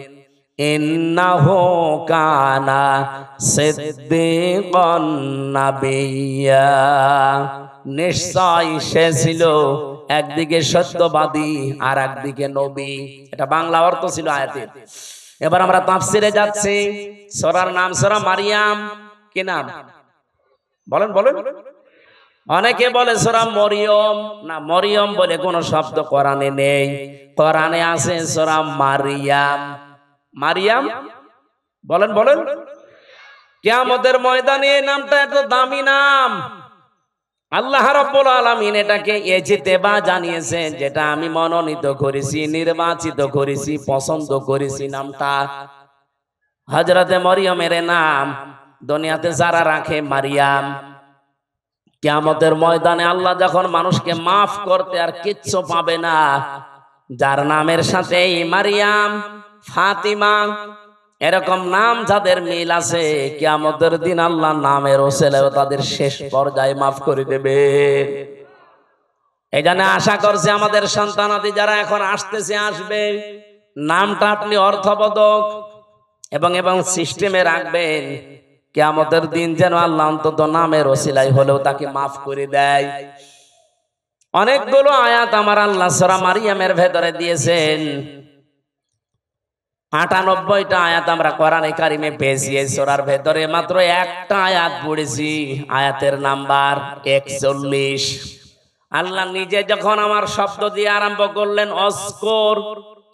ইন্নাহু কানা সিদ্দীকান নাবিয়্যা, নিশ্চয় সে ছিল একদিকে সত্যবাদী আর একদিকে নবী। এটা বাংলা অর্থ ছিল আয়াতের। এবার আমরা তাফসিরে যাচ্ছি। সূরার নাম সূরা মারইয়াম। কি নাম বলেন বলেন? অনেকে বলে সূরা মরিয়ম, না, মরিয়ম বলে কোন শব্দ কোরআনে নেই। কোরআনে আছে সূরা মারইয়াম। মারইয়াম বলেন বলেন। কিয়ামতের ময়দানে এই নামটা এত দামি নাম। আল্লাহ রাব্বুল আলামিন এটাকে ইজতিবা জানিয়েছেন, যেটা আমি মনোনীত করেছি, নির্বাচিত করেছি, পছন্দ করেছি। নামটা হযরতে মরিয়মের নাম দুনিয়াতে যারা রাখে মারইয়াম, কিয়ামতের ময়দানে আল্লাহ যখন মানুষকে মাফ করতে আর কিচ্ছু পাবে না, যার নামের সাথে মারইয়াম, ফাতিমা এরকম নাম যাদের মিল আছে, কিয়ামতের দিন আল্লাহ নামের ওসিলায় তাদের শেষ পর্যায়ে মাফ করে দেবে। এই জন্য আশা করছি আমাদের সন্তানাদি যারা এখন আসতেছে, আসবে, নামটা আপনি অর্থবোধক এবং সিস্টেমে রাখবেন। কিয়ামতের দিন যেন আল্লাহ অন্তত নামের ওসিলায় হলেও তাকে মাফ করে দেয়। অনেকগুলো আয়াত আমার আল্লাহ সূরা মারইয়ামের ভেতরে দিয়েছেন। ৯৮টা আয়াত আমরা কোরআনে কারিমে পেয়েছি। এই সূরার ভেতরে মাত্র একটা আয়াত পড়েছি, আয়াতের নাম্বার ৪১। আল্লাহ নিজে যখন আমার শব্দ দিয়ে আরম্ভ করলেন অজকুর,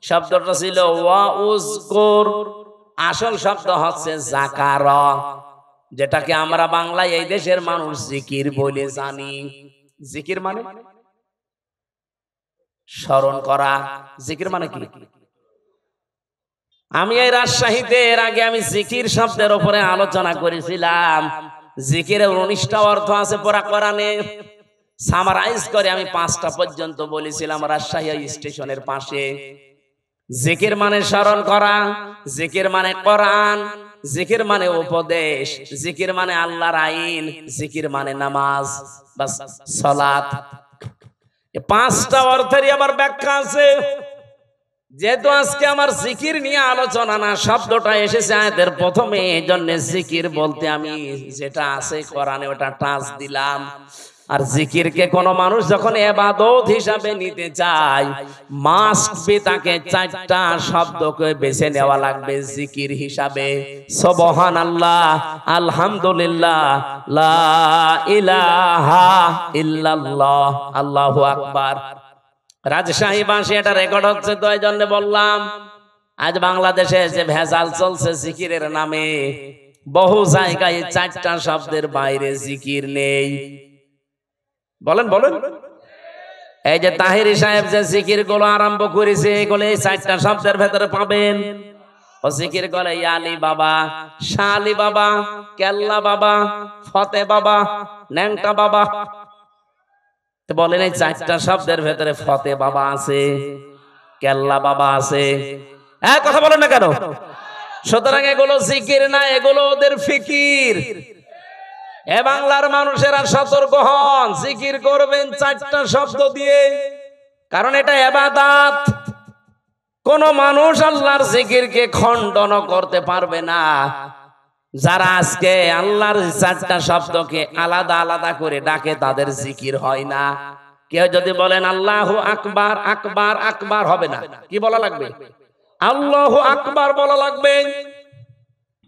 শব্দটা ছিল ওয়া উজকুর, আসল শব্দ হচ্ছে যাকারা, যেটাকে আমরা বাংলায় এই দেশের মানুষ জিকির বলে জানি। জিকির মানে স্মরণ করা। জিকির মানে কি? আমি এই রাজশাহীতে এর আগে আমি জিকির শব্দের উপরে আলোচনা করেছিলাম। জিকিরের ১৯টা অর্থ আছে পুরা কোরআনে। সামারাইজ করে আমি ৫টা পর্যন্ত বলেছিলাম রাজশাহী স্টেশনের পাশে। জিকির মানে স্মরণ করা, জিকির মানে কোরআন, জিকির মানে উপদেশ, জিকির মানে আল্লাহর আইন, জিকির মানে নামাজ বা সালাত। এই ৫টা অর্থেরই আবার ব্যাখ্যা আছে। যেহেতু আজকে আমার জিকির নিয়ে আলোচনা না, শব্দটা এসেছে আয়াতের প্রথমে, এই জন্য জিকির বলতে আমি যেটা আছে কোরআনে ওটা টাচ দিলাম। আর জিকিরকে কোন মানুষ যখন ইবাদত হিসাবে নিতে চায়, মাস্ট বি তাকে চারটা শব্দকে বেছে নেওয়া লাগবে জিকির হিসাবে। সুবহানাল্লাহ, আলহামদুলিল্লাহ, লা ইলাহা ইল্লাল্লাহ, আল্লাহু আকবার। রাজশাহী ভাষায় এটা রেকর্ড হচ্ছে, তো এই জন্য বললাম আজ বাংলাদেশে যে ভেজাল চলছে জিকিরের নামে, বহু জায়গায় চারটা শব্দের বাইরে জিকির নেই। বলেন বলেন, এই যে তাহিরি সাহেব যে জিকির গুলো আরম্ভ করেছে, এগুলো এই চারটা শব্দের ভেতরে পাবেন। ও জিকির করে ইয়ালি বাবা, শালি বাবা, কেল্লা বাবা, ফতে বাবা, ন্যাংটা বাবা। বলেন এই চারটা শব্দের ভেতরে ফতে বাবা আছে, কেল্লা বাবা আছে, কথা বলেন না কেন? সুতরাং এগুলো জিকির না, এগুলো ওদের ফিকির। এ বাংলার মানুষেরা সতর্ক হন, জিকির করবেন চারটা শব্দ দিয়ে, কারণ এটা ইবাদত। কোন মানুষ আল্লাহর জিকিরকে খণ্ডন করতে পারবে না। যারা আজকে আল্লাহর চারটা শব্দকে আলাদা আলাদা করে ডাকে, তাদের জিকির হয় না। কেউ যদি বলেন আল্লাহু আকবার, আকবার আকবার হবে না, কি বলা লাগবে? আল্লাহু আকবার বলা লাগবে।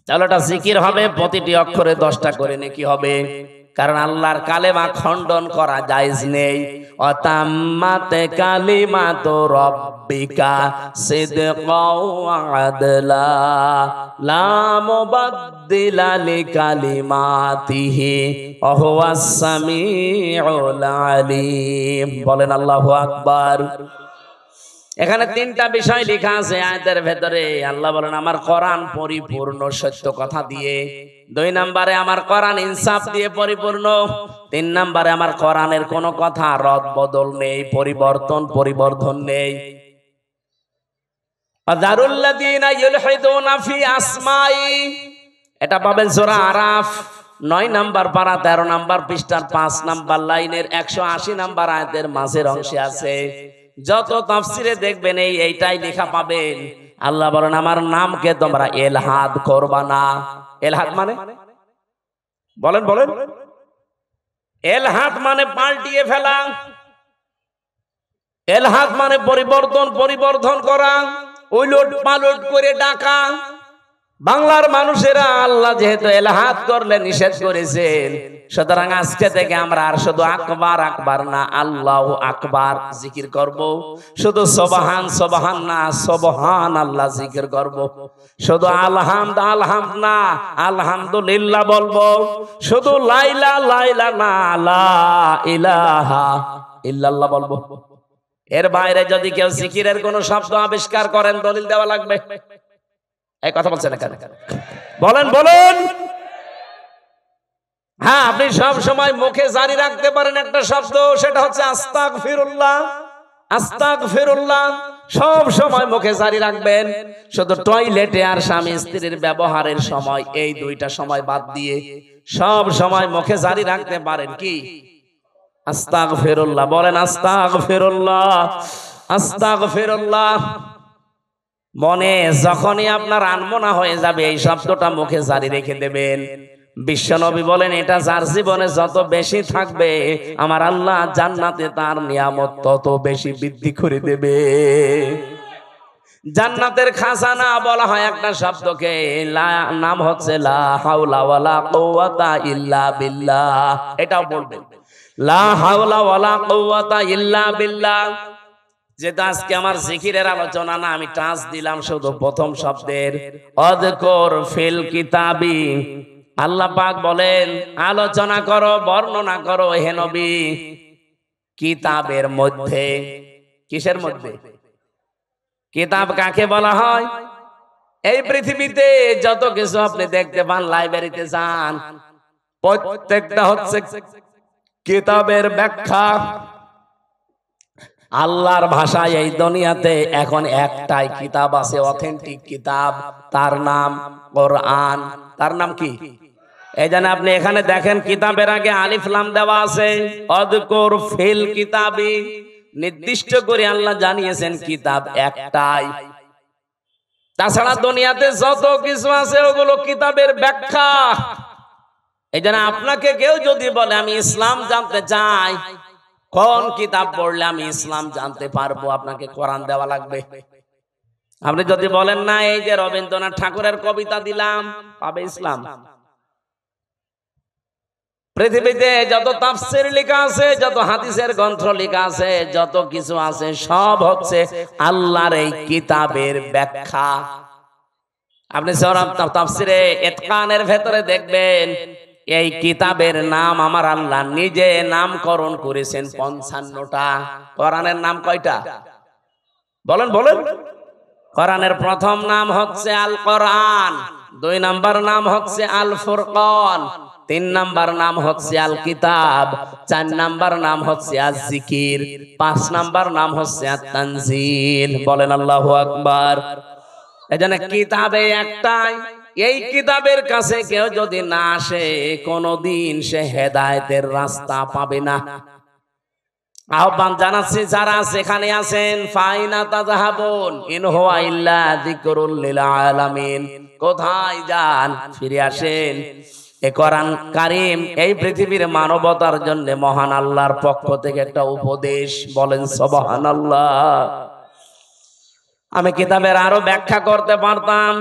তাহলে এটা জিকির হবে, প্রতিটি অক্ষরে 10টা করে নেকি হবে। কারণ আল্লাহর কালেমা খণ্ডন করা জায়েজ নেই। অতাম্মাত কালিমাতু রাব্বিকা সিদকাও ওয়া আদলা লা মুবাদদিলা লিকালিমাতিহি ওয়া হুয়াস সামিউল আলিম। বলেন আল্লাহু আকবার। এখানে 3টা বিষয় লেখা আছে আয়াতের ভেতরে। আল্লাহ বলেন আমার কোরআন পরিপূর্ণ সত্য কথা দিয়ে। 2 নম্বরে আমার কোরআন ইনসাফ দিয়ে পরিপূর্ণ। 3 নম্বরে আমার কোরআনের কোনো কথা রদ বদল নেই, পরিবর্তন নেই। আযারুল্লাযীনা ইউলহিদুনা ফি আসমাই, এটা পাবেন সূরা আরাফ 9 নম্বর পারা 13 নম্বর পৃষ্ঠার 5 নম্বর লাইনের 180 নম্বর আয়াতের মাঝের অংশে আছে। যত তাফসিরে দেখবেন এইটাই লেখা পাবেন। আল্লাহ বলেন আমার নামকে তোমরা এলহাদ করবা না। এলহাদ মানে বলেন বলেন, এলহাদ মানে পাল্টিয়ে ফেলা, এলহাদ মানে পরিবর্তন করা, উলট পালট করে ডাকা। বাংলার মানুষেরা আল্লাহ যেহেতু এলহাদ করলে নিষেধ করেছেন, সুতরাং আজকে থেকে আমরা আর শুধু আকবার আকবার না, আল্লাহু আকবার জিকির করব। শুধু সুবহান সুবহান না, সুবহান আল্লাহ জিকির করব। শুধু আলহামদ আলহামদ না, আলহামদুলিল্লাহ বলবো। শুধু লাইলা লাইলা না, লা ইলাহা ইল্লাল্লাহ বলবো। এর বাইরে যদি কেউ জিকিরের কোন শব্দ আবিষ্কার করেন, দলিল দেওয়া লাগবে। এই কথা বলছেন কেন? বলেন বলেন। হ্যাঁ, আপনি সব সময় মুখে জারি রাখতে পারেন একটা শব্দ, সেটা হচ্ছে আস্তাগফিরুল্লাহ। আস্তাগফিরুল্লাহ সব সময় মুখে জারি রাখবেন। শুধু টয়লেটে আর স্বামী স্ত্রীর ব্যবহারের সময়, এই 2টা সময় বাদ দিয়ে সব সময় মুখে জারি রাখতে পারেন কি? আস্তাগফিরুল্লাহ। বলেন আস্তাগফিরুল্লাহ, আস্তাগফিরুল্লাহ। মনে যখনই আপনার আনমনা হয়ে যাবে, এই শব্দটা মুখে জারি রেখে দেবেন। বিশ্বনবী বলেন এটা যার জীবনে যত বেশি থাকবে, আমার আল্লাহ জান্নাতে তার নিয়ামত তত বেশি বৃদ্ধি করে দেবে। জান্নাতের খাজানা বলা হয় একটা শব্দকে, নাম হচ্ছে লা হাওলা ওয়ালা কুওয়াতা ইল্লা বিল্লাহ। এটাও বলবেন, লা হাওলা ওয়ালা কুওয়াতা ইল্লা বিল্লাহ। যেটা আজকে আমার জিকিরের আলোচনা না, আমি টাচ দিলাম শুধু প্রথম শব্দের। অযকুর ফিল কিতাবি, আল্লাহ পাক বলেন আলোচনা করো, বর্ণনা করো হে নবী, কিতাবের মধ্যে। কিসের মধ্যে? কিতাব কাকে বলা হয়? এই পৃথিবীতে যত কিছু আপনি দেখতে পান, লাইব্রেরিতে যান, প্রত্যেকটা হচ্ছে কিতাবের ব্যাখ্যা। আল্লাহর ভাষায় এই দুনিয়াতে এখন একটাই কিতাব আছে, অথেন্টিক কিতাব, তার নাম কোরআন। তার নাম কি? এই জন্য আপনি এখানে দেখেন কিতাবের আগে আলিফ লাম দেওয়া আছে। অযকুর ফিল কিতাবি, নির্দিষ্ট করে আল্লাহ জানিয়েছেন কিতাব একটাই। তাছাড়া দুনিয়াতে যত কিছু আছে ওগুলো কিতাবের ব্যাখ্যা। এই জন্য আপনাকে কেউ যদি বলে আমি ইসলাম জানতে চাই, কোন কিতাব পড়লে আমি ইসলাম জানতে পারবো, আপনাকে কোরআন দেওয়া লাগবে। আপনি যদি বলেন না এই যে রবীন্দ্রনাথ ঠাকুরের কবিতা দিলাম, পাবে ইসলাম? পৃথিবীতে যত তাফসীর লেখা আছে, যত হাদিসের গ্রন্থ লেখা আছে, যত কিছু আছে, সব হচ্ছে আল্লাহর এই কিতাবের ব্যাখ্যা। আপনি সূরা তাফসীরে ইতকানের ভেতরে দেখবেন এই কিতাবের নাম আমার আল্লাহ নিজে নামকরণ করেছেন 55টা। কোরআনের নাম কয়টা বলেন বলেন? কোরআনের প্রথম নাম হচ্ছে আল কোরআন, 2 নাম্বার নাম হচ্ছে আল ফুরকান, 3 নাম্বার নাম হচ্ছে আল কিতাব, 4 নাম্বার নাম হচ্ছে আজ জিকির, 5 নাম্বার নাম হচ্ছে আত তানজিল। বলেন আল্লাহু আকবার। এজন্য কিতাবে একটাই, এই কিতাবের কাছে কেউ যদি না আসে কোনদিন সে হেদায়েতের রাস্তা পাবে না। আহ্বান জানাচ্ছি যারা সেখানে আছেন, ফাইনা তাযাহাবুন ইন হুয়া ইল্লা যিকরুল লিল আলামিন। কোথায় যান? ফিরে আসেন। এই কোরআন কারীম এই পৃথিবীর মানবতার জন্য মহান আল্লাহর পক্ষ থেকে একটা উপদেশ। বলেন সুবহানাল্লাহ। আমি কিতাবের আরো ব্যাখ্যা করতে পারতাম,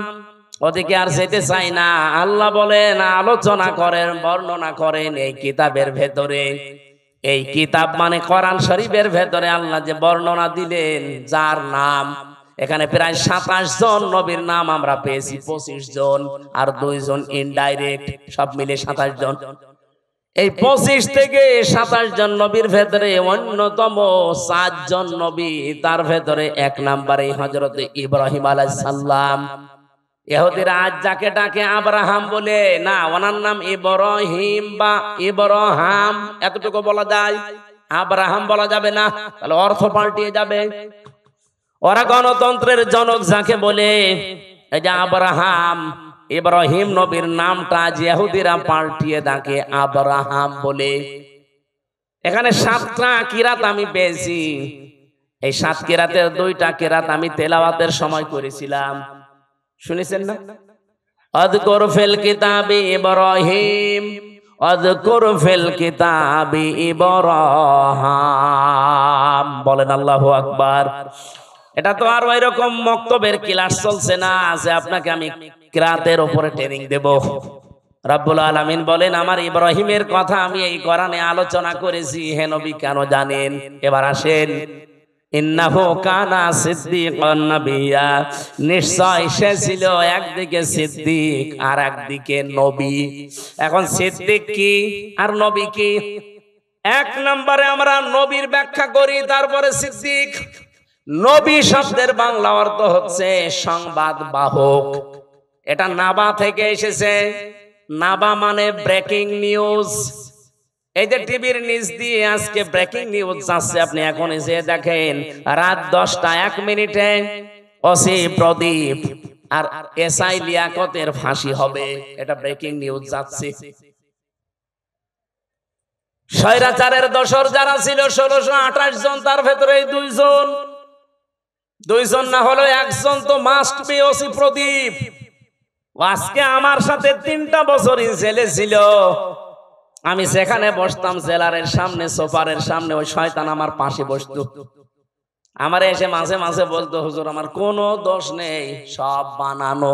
ওদিকে আর যেতে চাই না। আল্লাহ বলেন, আলোচনা করেন, বর্ণনা করেন এই কিতাবের ভেতরে। এই কিতাব মানে কোরআন শরীফের ভেতরে আল্লাহ যে বর্ণনা দিলেন, যার নাম এখানে প্রায় 27 জন নবীর নাম আমরা পেয়েছি, 25 জন আর 2 জন ইনডাইরেক্ট, সব মিলে 27 জন। এই 25 থেকে 27 জন নবীর ভেতরে অন্যতম 7 জন নবী, তার ভেতরে 1 নম্বরে হযরত ইব্রাহিম আলাইহিস সালাম। ইহুদিরা আজ যাকে ডাকে আব্রাহাম বলে, না, ওনার নাম ইব্রাহিম বা ইব্রাহাম, এতটুকু বলা যায়, আব্রাহাম বলা যাবে না, তাহলে অর্থ পাল্টিয়ে যাবে। ওরা গণতন্ত্রের জনক যাকে বলে, এই যে আব্রাহাম, ইব্রাহিম নবীর নামটা আজ ইহুদিরা পাল্টিয়ে ডাকে আব্রাহাম বলে। এখানে 7টা কিরাত আমি পেয়েছি। এই 7 কিরাতের 2টা কিরাত আমি তেলাওয়াতের সময় করেছিলাম, শুনেছেন না? আযকুর ফিল কিতাবি ইব্রাহিম, আযকুর ফিল কিতাবি ইব্রাহিম। বলেন আল্লাহু আকবার। এটা তো আর ওইরকম মক্তবের ক্লাস চলছে না যে আপনাকে আমি কিরাতের উপরে ট্রেনিং দেব। রব্বুল আলামিন বলেন, আমার ইব্রাহিমের কথা আমি এই কোরআনে আলোচনা করেছি। হে নবী, কেন জানেন? এবার আসেন। ইন্নাহু কানা সিদ্দিকান নাবিয়্যা, নিশ্চয় সে ছিল একদিকে সিদ্দিক আর একদিকে নবী। এখন সিদ্দিক কি আর নবী কি? 1 নম্বরে আমরা নবীর ব্যাখ্যা করি, তারপরে সিদ্দিক। নবী শব্দের বাংলা অর্থ হচ্ছে সংবাদ বাহক। এটা নাবা থেকে এসেছে। নাবা মানে ব্রেকিং নিউজ। এই যে টিভির নিউজ দিয়ে আজকে ব্রেকিং নিউজ যাচ্ছে, আপনি এখন এসে দেখেন রাত 10টা 1 মিনিটে ওসি প্রদীপ আর এসআই লিয়াকতের ফাঁসি হবে, এটা ব্রেকিং নিউজ যাচ্ছে। স্বৈরাচারের দোসর যারা ছিল 1628 জন, তার ভেতরে 2 জন না হলো 1 জন তো মাস্ট বি ওসি প্রদীপ। আজকে আমার সাথে 3টা বছরই জেলে ছিল। আমি সেখানে বসতাম জেলারের সামনে, সোফারের সামনে, ওই শয়তান আমার পাশে বসতো। আমার এসে মাঝে মাঝে বলতো, হুজুর আমার কোনো দোষ নেই, সব বানানো।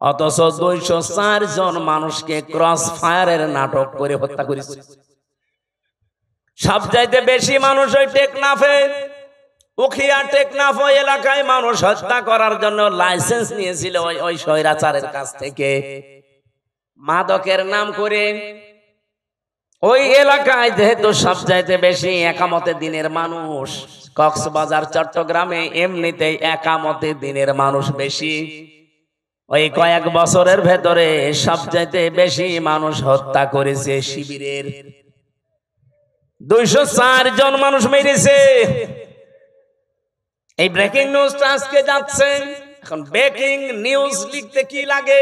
অথচ 204 জন মানুষকে ক্রস ফায়ারের নাটক করে হত্যা করেছে। সবচাইতে বেশি মানুষ ওই টেকনাফে, উখিয়া টেকনাফ এলাকায় মানুষ হত্যা করার জন্য লাইসেন্স নিয়েছিল ওই স্বৈরাচারের কাছ থেকে, মাদকের নাম করে। ওই এলাকায় যেহেতু সবচাইতে বেশি একামতে দিনের মানুষ, কক্সবাজার চট্টগ্রামে এমনিতেই একামতে দিনের মানুষ বেশি। ওই কয়েক বছরের ভেতরে সবচাইতে বেশি মানুষ হত্যা করেছে শিবিরের। 204 জন মানুষ মেরেছে। এই ব্রেকিং নিউজটা আজকে যাচ্ছে। এখন ব্রেকিং নিউজ লিখতে কি লাগে?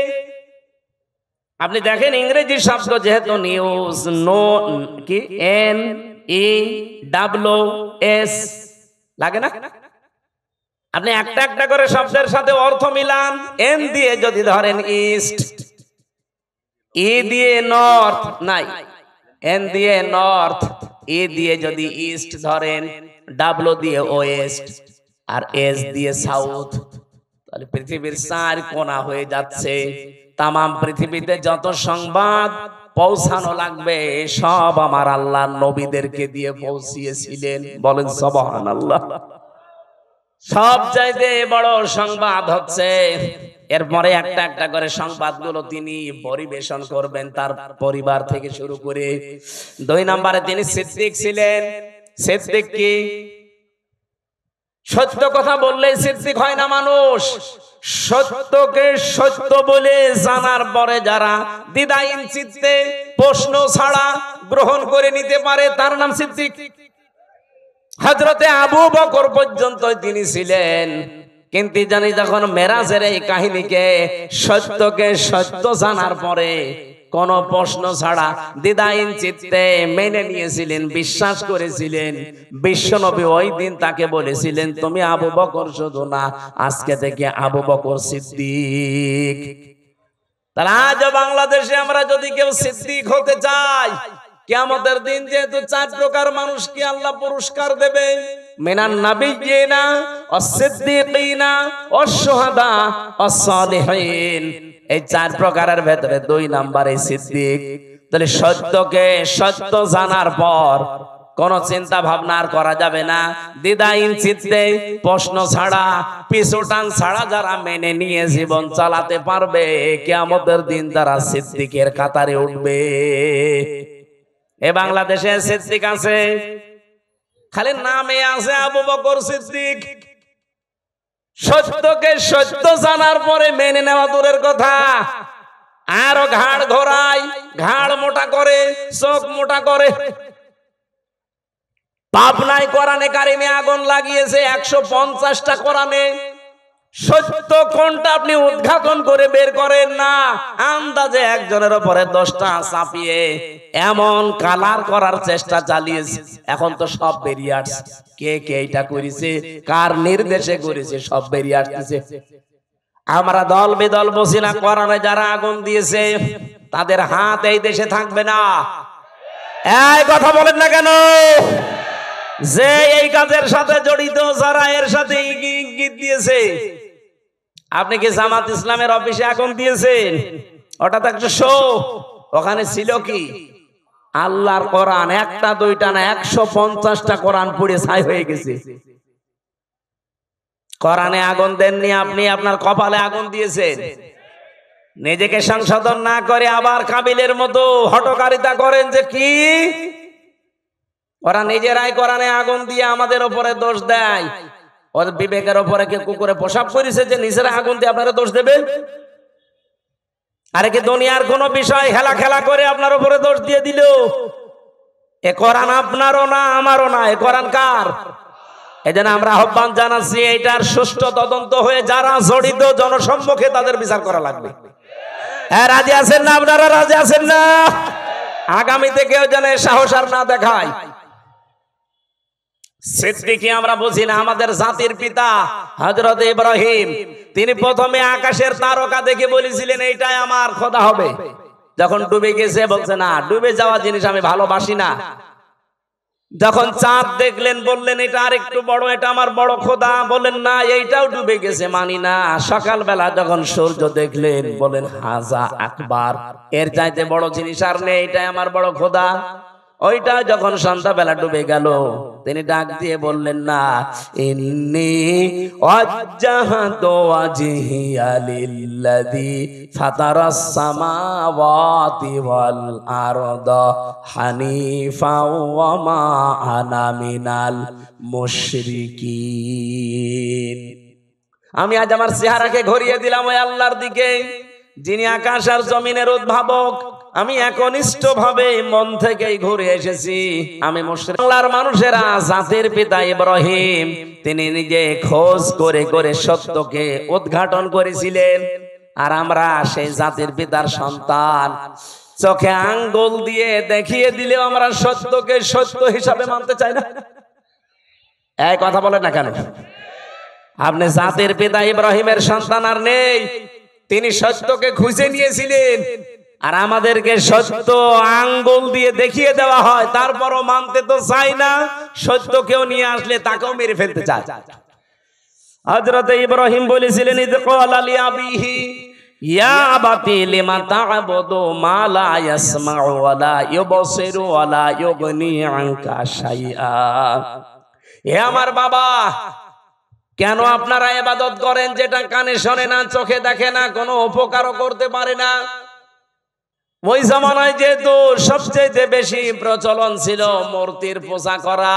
আপনি দেখেন ইংরেজি শব্দ যেহেতু নিউজ, নো কি NEWS লাগে না? আপনি একটা একটা করে শব্দের সাথে অর্থ মিলান। এন দিয়ে যদি ধরেন ইস্ট, ই দিয়ে নর্থ নাই, এন দিয়ে নর্থ, এ দিয়ে যদি ইস্ট ধরেন, ডাব্লু দিয়ে ওয়েস্ট, আর এস দিয়ে সাউথ, তাহলে পৃথিবীর 4 কোণা হয়ে যাচ্ছে। তামাম পৃথিবীতে যত সংবাদ পৌঁছানো লাগবে সব আমার আল্লাহ নবীদেরকে দিয়ে পৌঁছিয়েছিলেন। বলেন সুবহানাল্লাহ। সব চাইতে বড় সংবাদ হচ্ছে, এরপরে একটা একটা করে সংবাদগুলো তিনি পরিবেশন করবেন তার পরিবার থেকে শুরু করে। 2 নম্বরে তিনি সিদ্দিক ছিলেন। সিদ্দিক কি? সত্য কথা বললেই সিদ্দিক হয় না মানুষ। সত্যকে সত্য বলে জানার পরে যারা দ্বিধাহীন চিত্তে প্রশ্ন ছাড়া গ্রহণ করে নিতে পারে তার নাম সিদ্দিক। হযরতে আবু বকর পর্যন্ত তিনি ছিলেন, কিন্তু জানি যখন মেরাজের এই কাহিনীকে সত্যকে সত্য জানার পরে কোন প্রশ্ন ছাড়া দ্বিধাহীন চিত্তে মেনে নিয়েছিলেন, বিশ্বাস করেছিলেন, বিশ্বনবী ওই দিন তাকে বলেছিলেন, তুমি আবু বকর শুধু না, আজকে থেকে আবু বকর সিদ্দিক। তাহলে আজ বাংলাদেশে আমরা যদি কেউ সিদ্দিক হতে চাই, কিয়ামতের দিন যেহেতু 4 প্রকার মানুষকে আল্লাহ পুরস্কার দেবে, মিনান নাবিয়্যিনা ওয়াস-সিদ্দীকিনা ওয়াশ-শুহাদা ওয়াস-সালিহিন, এই 4 প্রকারের ভেতরে 2 নম্বরে সিদ্দিক। তাহলে সত্যকে সত্য জানার পর কোন চিন্তা ভাবনা আর করা যাবে না, দ্বিধাহীন চিত্তে প্রশ্ন ছাড়া পিছুটান ছাড়া যারা মেনে নিয়ে জীবন চালাতে পারবে, কিয়ামতের দিন তারা সিদ্দিকের কাতারে উঠবে। এ বাংলাদেশে সিদ্দিক আছে, খালি নামে আছে আবু বকর সিদ্দিক। সত্যকে সত্য জানার পরে মেনে নেওয়া দূরের কথা, আরো ঘাড় ঘোরায়, ঘাড় মোটা করে, চোখ মোটা করে। পাবনায় কোরআনে কারিমে আগুন লাগিয়েছে 150টা কোরআনে। সত্য কোনটা আপনি উদ্ঘাটন করে বের করেন না, আন্দাজে একজনের উপরে 10টা চাপিয়ে এমন কালার করার চেষ্টা চালিয়েছে। এখন তো সব বেরিয়ে আসছে, কে কে এটা করেছে, কার নির্দেশে করেছে, সব বেরিয়ে আসছে। আমরা দল বেদল বসি না, কোরআনে যারা আগুন দিয়েছে তাদের হাত এই দেশে থাকবে না। এই কথা বলেন না কেন? যে এই কাজের সাথে জড়িত, যারা এর সাথে ইঙ্গিত দিয়েছে। আপনি কি জামাত ইসলামের অফিসে আগুন দিয়েছেন? ওটা তো একটা শো। ওখানে ছিল কি? আল্লাহর কোরআন, একটা দুইটা না, 150টা কোরআন পুড়ে ছাই হয়ে গেছে। কোরআনে আগুন দেননি আপনি, আপনার কপালে আগুন দিয়েছেন। নিজেকে সংশোধন না করে আবার কাবিলের মতো হটকারিতা করেন যে কি ওরা নিজেরাই কোরআনে আগুন দিয়ে আমাদের উপরে দোষ দেয়। ওদের বিবেকের উপরে কে কুকুরে প্রসাব করেছে যে নিজেরা আগুন দিয়ে আপনারা দোষ দেবে? আরে কি দুনিয়ার কোন বিষয় খেলা খেলা করে আপনার উপরে দোষ দিয়ে দিল? এ কোরআন আপনারও না, আমারও না, এ কোরআন কার? এজন্য আমরা আহ্বান জানাচ্ছি, এটার সুষ্ঠু তদন্ত হয়ে যারা জড়িত জনসম্মুখে তাদের বিচার করা লাগবে। হ্যাঁ, রাজি আছেন না আপনারা? রাজি আছেন না? আগামীতে কেউ যেন সাহস আর না দেখায়। সিদ্দিকী আমরা বুঝি না, আমাদের জাতির পিতা হযরত ইব্রাহিম, তিনি প্রথমে আকাশের তারকা দেখে বলেছিলেন এইটাই আমার খোদা হবে। যখন ডুবে গেছে বলছে না, ডুবে যাওয়া জিনিস আমি ভালোবাসি না। যখন চাঁদ দেখলেন বললেন এটা আর একটু বড়, এটা আমার বড় খোদা। বলেন না, এইটাও ডুবে গেছে, মানি না। সকালবেলা যখন সূর্য দেখলেন বলেন হাজা আকবার, এর চাইতে বড় জিনিস আর নেই, এটাই আমার বড় খোদা। ওইটা যখন সন্ধ্যাবেলা ডুবে গেল তিনি ডাক দিয়ে বললেন না, ইন্নী ওয়াজ্জাহতু ওয়াজহিয়া লিল্লাযী ফাতারাস সামাওয়াতি ওয়াল আরদা হানিফা ওয়া মা আনা মিনাল মুশরিকিন। আমি আজ আমার চেহারাকে ঘুরিয়ে দিলাম ওই আল্লাহর দিকে যিনি আকাশ আর জমিনের উদ্ভাবক। আমি একনিষ্ঠ ভাবে মন থেকেই ঘুরে এসেছি। আমি মুশরিক। বাংলার মানুষেরা জাতির পিতা ইব্রাহিম তিনি নিজে খোঁজ করে করে সত্যকে উদ্ঘাটন করেছিলেন, আর আমরা সেই জাতির পিতার সন্তান। চোখে আঙ্গুল দিয়ে দেখিয়ে দিলেও আমরা সত্যকে সত্য হিসাবে মানতে চাই না। এই কথা বলেন না কেন? আপনি জাতির পিতা ইব্রাহিমের সন্তান আর নেই, তিনি সত্যকে খুঁজে নিয়েছিলেন, আর আমাদেরকে সত্য আঙ্গুল দিয়ে দেখিয়ে দেওয়া হয়, তারপরও মানতে তো চাই না। সত্য কেউ নিয়ে আসলে তাকেও মেরে ফেলতে চায়। হযরত ইব্রাহিম বলেছিলেন, ইয ক্বালা লিআবিহি ইয়া আবাতি লিমা তা'বুদু মা লা ইয়াসমা'ু ওয়া লা ইউবসিরু ওয়া লা ইউগনি আনকা শাইআ। হে আমার বাবা, কেন আপনারা ইবাদত করেন যেটা কানে শোনে না, চোখে দেখে না, কোনো উপকারও করতে পারে না? ওই জামানায় যেহেতু সবচেয়ে বেশি প্রচলন ছিল মূর্তির পূজা করা।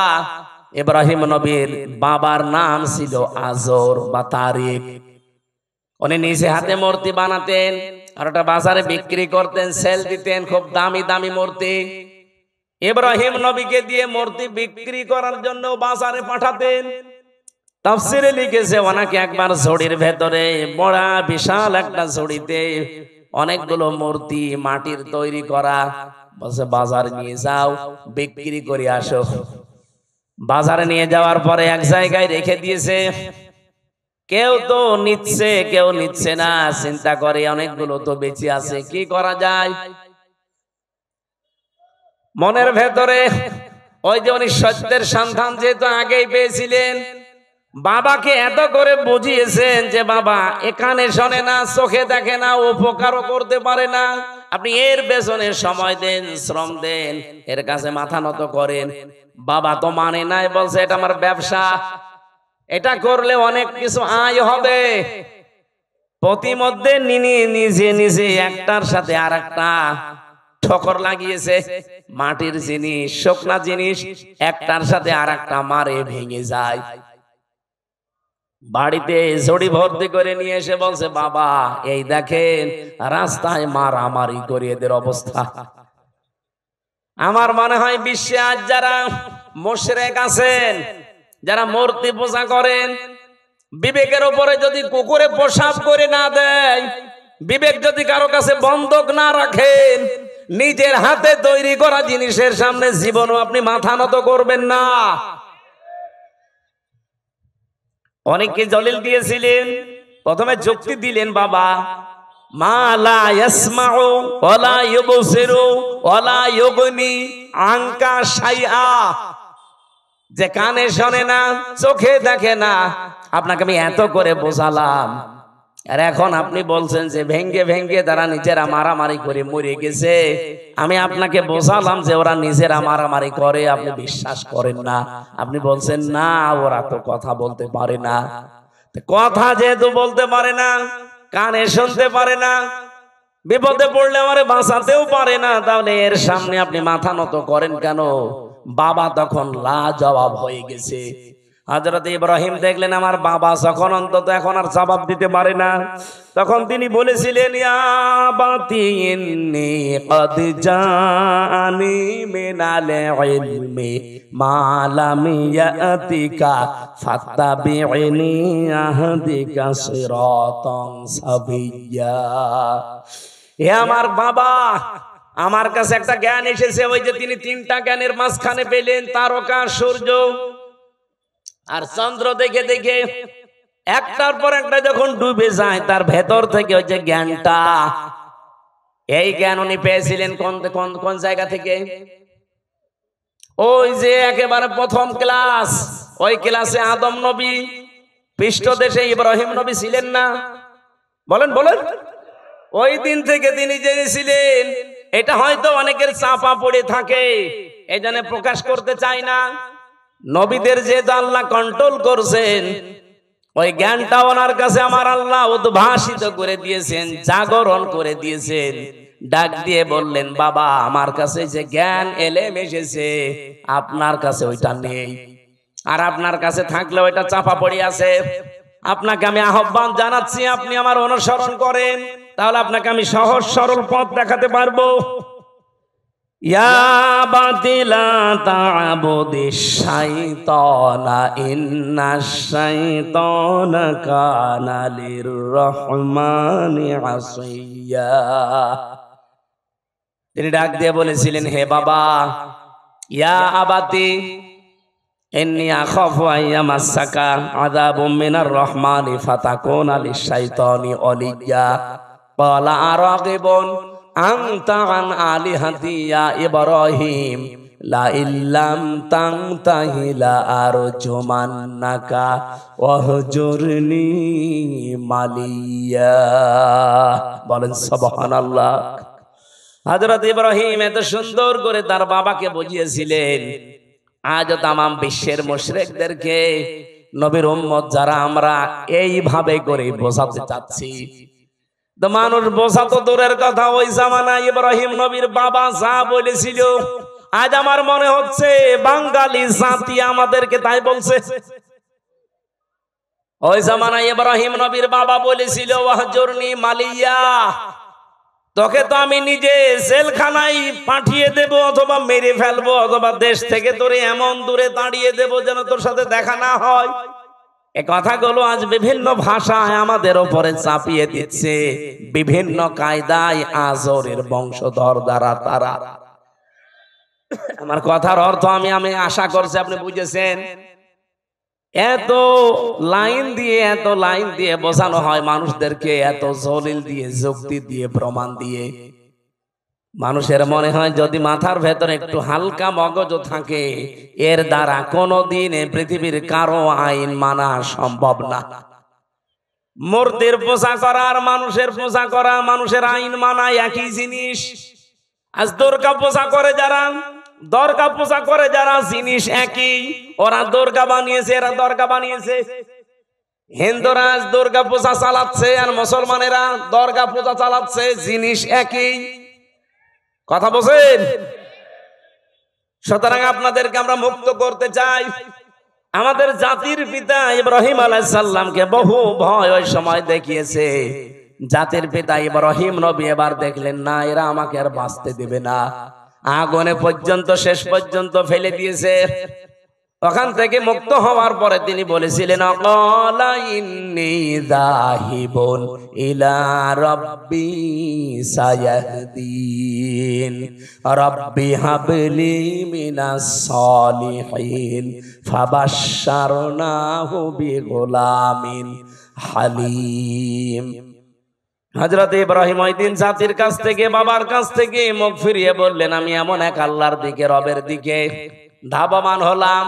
ইব্রাহিম নবীর বাবার নাম ছিল আজর বা তারিক। উনি নিজে হাতে মূর্তি বানাতেন আর ওটা বাজারে বিক্রি করতেন, সেল দিতেন, খুব দামি দামি মূর্তি। ইব্রাহিম নবীকে দিয়ে মূর্তি বিক্রি করার জন্য বাজারে পাঠাতেন। তাফসিরে লিখেছে ওনাকে একবার ঝুড়ির ভেতরে, বড় বিশাল একটা ঝুড়িতে অনেকগুলো মূর্তি মাটির তৈরি করা, বসে বাজার নিয়ে যাও, বিক্রি করে আসো। বাজারে নিয়ে যাওয়ার পরে এক জায়গায় রেখে দিয়েছে। কেউ তো নিচ্ছে, কেউ নিচ্ছে না। চিন্তা করে অনেকগুলো তো বেঁচে আছে, কি করা যায়? মনের ভেতরে ওই যে উনি সত্যের সন্ধান যেহেতু আগেই পেয়েছিলেন, বাবাকে এত করে বুঝিয়েছেন যে বাবা এখানে শোনে না, চোখে দেখে না, উপকারও করতে পারে না, আপনি এর পেছনে সময় দেন, শ্রম দেন, এর কাছে মাথা নত করেন। বাবা তো মানে নাই, বলছে এটা আমার ব্যবসা, এটা করলে অনেক কিছু আয় হবে। প্রতিমধ্যে নিজে নিজে একটার সাথে আর একটা ঠোকর লাগিয়েছে। মাটির জিনিস, শুকনা জিনিস একটার সাথে আর একটা মারে ভেঙে যায়। বাড়িতে ঝুড়ি ভর্তি করে নিয়ে এসে বলছে, বাবা এই দেখেন রাস্তায় মারামারি করে এদের অবস্থা। আমার মনে হয় বিশ্বে আজ যারা মুশরিক আছেন, যারা মূর্তি পূজা করেন, বিবেকের উপরে যদি কুকুরে পেশাব করে না দেয়, বিবেক যদি কারো কাছে বন্ধক না রাখেন, নিজের হাতে তৈরি করা জিনিসের সামনে জীবনও আপনি মাথা নত করবেন না। অনেককে দলিল দিয়েছিলেন, প্রথমে যুক্তি দিলেন, বাবা মা লা ইয়াসমাউ ওয়া লা ইউবসিরু ওয়া লা ইউগনি আনকা শাইআ, যে কানে শোনে না, চোখে দেখে না, আপনাকে আমি এত করে বোঝালাম, আর এখন আপনি বলছেন যে ভেঙ্গে ভেঙ্গে তারা নিজেরা মারামারি করে মরে গেছে। আমি আপনাকে বোঝালাম যে ওরা নিজেরা মারামারি করে, আপনি বিশ্বাস করেন না। আপনি বলছেন না ওরা তো কথা বলতে পারে না। কথা যেহেতু বলতে পারে না, কানে শুনতে পারে না, বিপদে পড়লে আমারে বাঁচাতেও পারে না, তাহলে এর সামনে আপনি মাথা নত করেন কেন? বাবা তখন লাজবাব হয়ে গেছে। হযরত ইব্রাহিম দেখলেন আমার বাবা যখন অন্তত এখন আর জবাব দিতে পারে না, তখন তিনি বলেছিলেন, ইয়া আবাতি ইন্নী ক্বাদ জাআনি মিনাল ইলমি মা লাম ইয়াতিকা ফাত্তাবি'নি আহদিকা সিরাতান সাবিয়্যা। হে আমার বাবা, আমার কাছে একটা জ্ঞান এসেছে, ওই যে তিনি তিনটা জ্ঞানের মাঝখানে পেলেন, তারকা, সূর্য আর চন্দ্র দেখে দেখে একটার পর একটা যখন ডুবে যায়, তার ভেতর থেকে ওই যে জ্ঞানটা, এই জ্ঞান উনি পেয়েছিলেন কোন জায়গা থেকে? ওই যে একেবারে প্রথম ক্লাস, ওই ক্লাসে আদম নবী, পৃষ্ঠদেশে ইব্রাহিম নবী ছিলেন না? বলেন বলেন। ওই দিন থেকে তিনি জেনেছিলেন। এটা হয়তো অনেকের চাপা পড়ে থাকে, এই জন্য প্রকাশ করতে চায় না। নবীদের যেহেতু আল্লাহ কন্ট্রোল করছেন, ওই জ্ঞানটা ওনার কাছে আমার আল্লাহ উদ্ভাসিত করে দিয়েছেন, জাগরণ করে দিয়েছেন। ডাক দিয়ে বললেন, বাবা আমার কাছে যে জ্ঞান এলেম এসেছে, আপনার কাছে ওইটা নেই, আর আপনার কাছে থাকলে ওইটা চাপা পড়ে আছে। আপনাকে আমি আহ্বান জানাচ্ছি, আপনি আমার অনুসরণ করেন, তাহলে আপনাকে আমি সহজ সরল পথ দেখাতে পারবো। ইয়া বাতিলা তা'বুদিশ শাইতানা ইন্নাশ শাইতানা কানা লির-রহমানি আসিয়া। তিনি ডাক দিয়ে বলেছিলেন, হে বাবা, ইয়া আবাতি ইন্নী আখাফু আইয়ামাসসাকা আযাবুম মিনার রহমানি ফাতাকুনা লিশ-শাইতানি ওয়ালিয়্যা ক্বালা আরাগিবুন আনতা আন আলিহাতি ইয়া ইব্রাহিম লা ইল্লাম তানতাহি লা আরজুমান্নাকা ওয়াহজুরনি মালিয়া। বলেন সুবহানাল্লাহ। হযরত ইব্রাহিম এত সুন্দর করে তার বাবাকে বুঝিয়েছিলেন। আজও তামাম বিশ্বের মুশরিকদেরকে নবীর উম্মত যারা আমরা এইভাবে করে বোঝাতে চাচ্ছি, তো মানুষ বোঝা তো দূরের কথা, ওই জামানায় ইব্রাহিম নবীর বাবা যা বলেছিল আজ আমার মনে হচ্ছে বাঙালি জাতি আমাদেরকে তাই বলছে। ওই জামানায় ইব্রাহিম নবীর বাবা বলেছিল ওয়াহজুরনি মালিয়া, তোকে তো আমি নিজে জেলখানায় পাঠিয়ে দেব, অথবা মেরে ফেলবো, অথবা দেশ থেকে তোরে এমন দূরে দাঁড়িয়ে দেব যেন তোর সাথে দেখা না হয়। এ কথাগুলো আজ বিভিন্ন ভাষায় আমাদের উপরে চাপিয়ে দিচ্ছে, বিভিন্ন কায়দায় আজরের বংশধর দ্বারা তারা। আমার কথার অর্থ আমি আশা করছি আপনি বুঝেছেন। এত লাইন দিয়ে বোঝানো হয় মানুষদেরকে, এত জলিল দিয়ে, যুক্তি দিয়ে, প্রমাণ দিয়ে। মানুষের মনে হয় যদি মাথার ভেতরে একটু হালকা মগজ থাকে, এর দ্বারা কোনোদিন পৃথিবীর কারো আইন মানা সম্ভব না। মূর্তির পূজা করা আর মানুষের পূজা করা, মানুষের আইন মানা একই জিনিস। আজ দুর্গা পূজা করে যারা জিনিস একই, ওরা দুর্গা বানিয়েছে, এরা দুর্গা বানিয়েছে। হিন্দুরা আজ দুর্গা পূজা চালাচ্ছে আর মুসলমানেরা দুর্গা পূজা চালাচ্ছে, জিনিস একই। কথা বলেন। সুতরাং আপনাদেরকে আমরা মুক্ত করতে চাই। আমাদের জাতির পিতা ইব্রাহিম আলাইহিস সালামকে বহু ভয় ওই সময় দেখিয়েছে। জাতির পিতা ইব্রাহিম নবী এবার দেখলেন না, এরা আমাকে আর বাঁচতে দেবে না, আগুনে পর্যন্ত শেষ পর্যন্ত ফেলে দিয়েছে। ওখান থেকে মুক্ত হওয়ার পরে তিনি বলেছিলেন ক্বালা ইন্নী যাহিবুন ইলা রাব্বি সায়াহদিন রাব্বি হাবলি মিনাস সালিহিন ফাবাশশারনাহু বিগুলামিন হালিম। হযরত ইব্রাহিম ওই দিন জাতির কাছ থেকে, বাবার কাছ থেকে মুখ ফিরিয়ে বললেন, আমি এমন এক আল্লাহর দিকে, রবের দিকে ধাবমান হলাম,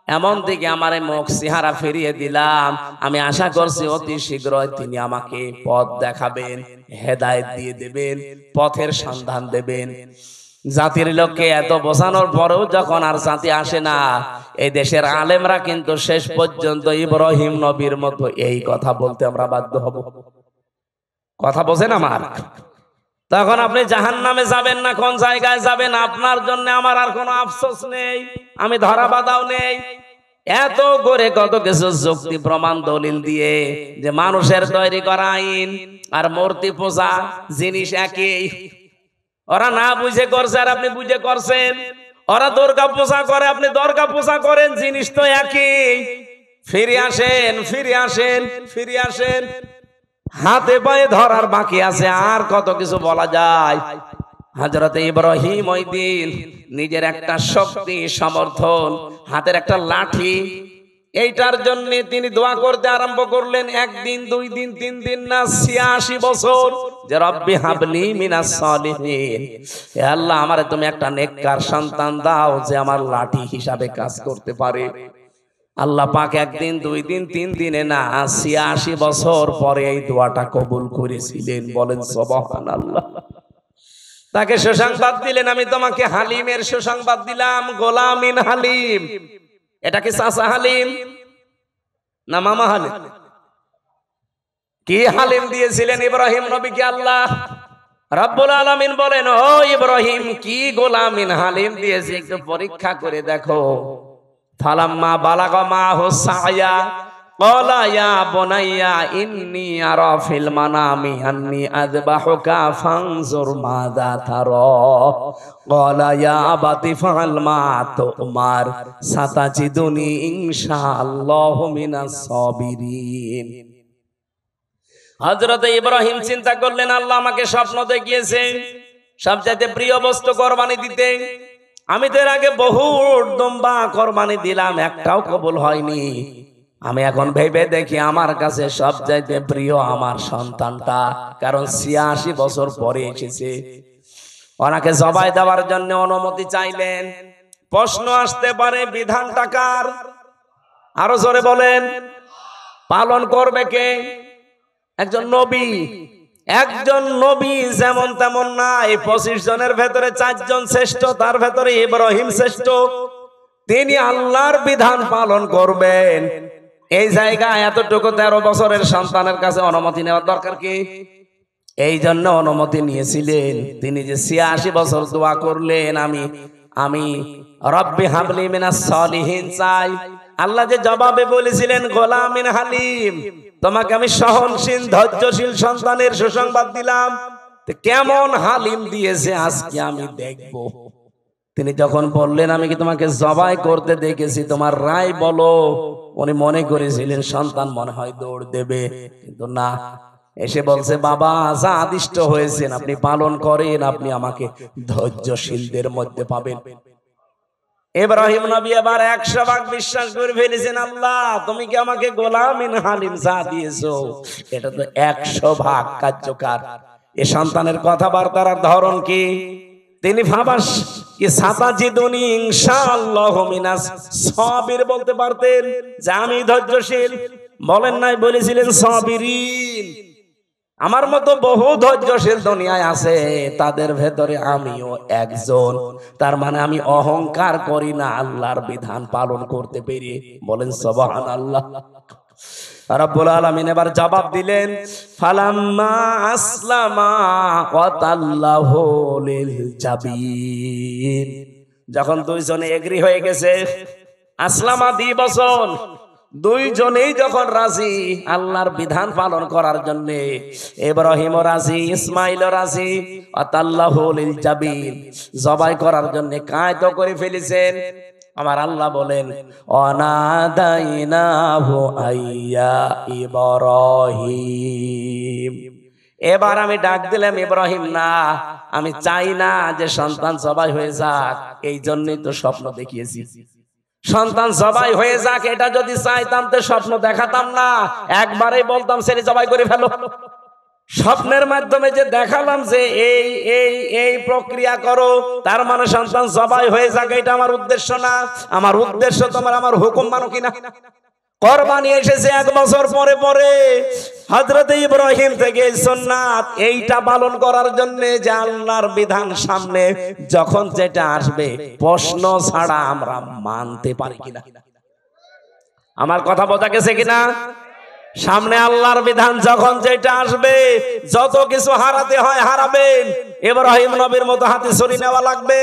এমন দিকে আমার মুখ চেহারা ফিরিয়ে দিলাম। আমি আশা করছি অতি শীঘ্রই তিনি আমাকে পথ দেখাবেন, হেদায়েত দিয়ে দেবেন, পথের সন্ধান দেবেন। জাতির লোককে এত বোঝানোর পরেও যখন আর জাতি আসে না, এই দেশের আলেমরা কিন্তু শেষ পর্যন্ত ইব্রাহিম নবীর মতো এই কথা বলতে আমরা বাধ্য হব। কথা বোঝেন আমার? তখন আপনি জাহান্নামে যাবেন না, কোন জায়গায় যাবেন আপনার জন্য আমার আর কোনো আফসোস নেই, আমি ধরা বাঁধাও নেই। এত করে কত কিছু যুক্তি প্রমাণ দলিল দিয়ে যে মানুষের তৈরি করা আইন আর মূর্তি পূজা জিনিস একই। ওরা না বুঝে করছে আর আপনি বুঝে করছেন। ওরা দুর্গা পূজা করে, আপনি দুর্গা পূজা করেন, জিনিস তো একই। ফিরে আসেন, ফিরে আসেন, ফিরে আসেন। হাতে পায়ে ধরার বাকি আছে, আর কত কিছু বলা যায়। হযরত ইব্রাহিম ওই দিন নিজের একটা শক্তি, সমর্থন, হাতের একটা লাঠি, এইটার জন্য তিনি দোয়া করতে আরম্ভ করলেন। একদিন, 2 দিন, 3 দিন না, 86 বছর, যে রব্বি হাবলি মিনাস সালিহিন, হে আল্লাহ আমারে তুমি একটা নেককার সন্তান দাও যে আমার লাঠি হিসাবে কাজ করতে পারে। আল্লাহ পাক 1 দিন, 2 দিন, 3 দিনে না, 86 বছর পরে এই দোয়াটা কবুল করেছিলেন। বলেন সুবহানাল্লাহ। তাকে সুসংবাদ দিলেন, আমি তোমাকে হালিমের সুসংবাদ দিলাম, গোলামিন হালিম। এটা কি চাচা হালিম না মামা হালিম? কি হালিম দিয়েছিলেন ইব্রাহিম নবীকে আল্লাহ রাব্বুল আলামিন? বলেন, ও ইব্রাহিম, কি গোলামিন হালিম দিয়েছি, একটু পরীক্ষা করে দেখো। ফালাম্মা বালাগা মাহু সায়া ক্বালা ইয়া বুনাইয়া ইন্নী আরা ফিল মানামি আন্নী আযবাহুকা ফানজুর মাযা তারা ক্বালা ইয়া আবাতি ফাআল মা তুমার সাতাজিদুনি ইনশাআল্লাহু মিনাস সাবিরিন। হযরত ইব্রাহিম চিন্তা করলেন, আল্লাহ আমাকে স্বপ্ন দেখিয়েছেন সবচাইতে প্রিয় বস্তু কোরবানি দিতে। আমি তো এর আগে বহু দুম্বা কোরবানি দিলাম, একটাও কবুল হয়নি। আমি এখন ভেবে দেখি আমার কাছে সবচাইতে প্রিয় আমার সন্তানটা, কারণ ৮৬ বছর পরে এসেছে। ওনাকে জবাই দেওয়ার জন্য অনুমতি চাইলেন। প্রশ্ন আসতে পারে বিধানটা কার? আরো জোরে বলেন। পালন করবে কে? একজন নবী। একজন নবী যেমন তেমন না। এই ২৫ জনের ভেতরে ৪ জন শ্রেষ্ঠ, তার ভেতরে ইব্রাহিম শ্রেষ্ঠ। তিনি আল্লাহর বিধান পালন করবেন। এই জায়গায় এতটুকু ১৩ বছরের সন্তানের কাছে অনুমতি নেওয়ার দরকার কি? এই জন্য অনুমতি নিয়েছিলেন। তিনি যে ৮৬ বছর দোয়া করলেন, আমি রব্বি হাবলি মিনাস সলিহিন চাই। আল্লাহ যে জবাবে বলেছিলেন গোলামিন হালিম, তোমাকে আমি সহনশীল ধৈর্যশীল সন্তানের সুসংবাদ দিলাম। কেমন হালিম দিয়েছে আজকে আমি দেখব। তিনি যখন বললেন আমি কি তোমাকে জবাই করতে দেখেছি, তোমার রায় বলো, উনি মনে করেছিলেন সন্তান মনে হয় দৌড় দেবে, কিন্তু না, এসে বলছে বাবা যা আদিষ্ট হয়েছেন আপনি পালন করেন, আপনি আমাকে ধৈর্যশীলদের মধ্যে পাবেন। ইব্রাহিম নবী এবার ১০০ ভাগ বিশ্বাস করে ফেলেছেন, আল্লাহ তুমি কি আমাকে গোলামিন হালিম যা দিয়েছো এটা তো ১০০ ভাগ কার্যকর। এ সন্তানের কথাবার্তার ধরন কি? তিনি ভাবাস কি সাতাজিদুনি ইনশাআল্লাহু মিনাস সাবির বলতে পারতেন যে আমি ধৈর্যশীল। বলেন নাই, বলেছিলেন সাবিরিন। আমার মতো বহু ধৈর্যশীল দুনিয়ায় আছে, তাদের ভেতরে আমিও একজন। তার মানে আমি অহংকার করি না আল্লাহর বিধান পালন করতে পেরে। বলেন সুবহানাল্লাহ। রব্বুল আলামিন এবার জবাব দিলেন, ফালাম্মা আসলামা ওয়া তাল্লাহু লিল জাবিন। যখন দুইজনে এগ্রি হয়ে গেছে, আসলামা দিবসন, দুইজনেই যখন রাজি আল্লাহর বিধান পালন করার জন্য, ইব্রাহিমও রাজি, ইসমাইলও রাজি, ওয়া তাল্লাহু লিল জাবিন, জবাই করার জন্য কায়দ করে ফেলেছেন। আমার আল্লাহ বলেন অনাদাইনাহু আইয়া ইব্রাহিম। এবার আমি ডাক দিলাম ইব্রাহিম না, আমি চাই না যে সন্তান জবাই হয়ে যাক, এই জন্যই তো স্বপ্ন দেখিয়েছি। সন্তান জবাই হয়ে যাক এটা যদি চাইতাম তো স্বপ্ন দেখাতাম না, একবারেই বলতাম ছেলে জবাই করে ফেলো। স্বপ্নের মাধ্যমে যে দেখালাম যে এই এই এই প্রক্রিয়া করো, তার মানে সন্তান জবাই হয়ে যাক, এটা আমার উদ্দেশ্য না। আমার উদ্দেশ্য তোমার আমার হুকুম মানো কিনা। কুরবানি এসেছে ১ বছর পরে পরে। হযরত ইব্রাহিম থেকে সুন্নাত এইটা পালন করার জন্য যে আল্লাহর বিধান সামনে যখন যেটা আসবে প্রশ্ন ছাড়া আমরা মানতে পারি কিনা। আমার কথা বোঝা গেছে কিনা? সামনে আল্লাহর বিধান যখন যেটা আসবে, যত কিছু হারাতে হয় হারাবেন। ইব্রাহিম নবীর মতো হাতে ছুরি নেওয়া লাগবে,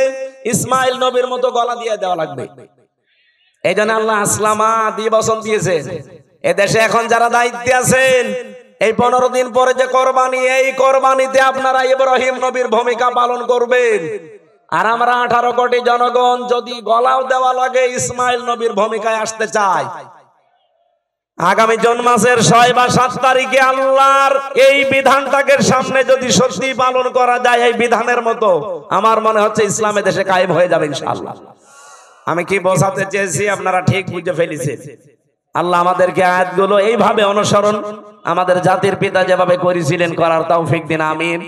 ইসমাইল নবীর মতো গলা দিয়ে দেওয়া লাগবে। এই জন্য আল্লাহ আসলামা দিবসন দিয়েছে। এ দেশে এখন যারা দায়িত্বে আছেন, এই ১৫ দিন পরে যে কোরবানি, এই কোরবানিতে আপনারা ইব্রাহিম নবীর ভূমিকা পালন করবেন। আর আমরা ১৮ কোটি জনগণ যদি গলাও দেওয়া লাগে ইসমাইল নবীর ভূমিকায় আসতে চাই। আগামী জুন মাসের ৬ বা ৭ তারিখে আল্লাহর এই বিধানটাকে সামনে যদি সত্যি পালন করা যায় এই বিধানের মতো, আমার মনে হচ্ছে ইসলামে দেশে কায়েম হয়ে যাবে ইনশাআল্লাহ। আমি কি বোঝাতে চেয়েছি আপনারা ঠিক বুঝে ফেলেছেন। আল্লাহ আমাদেরকে আয়াতগুলো এইভাবে অনুসরণ আমাদের জাতির পিতা যেভাবে করেছিলেন করার তৌফিক দিন, আমিন।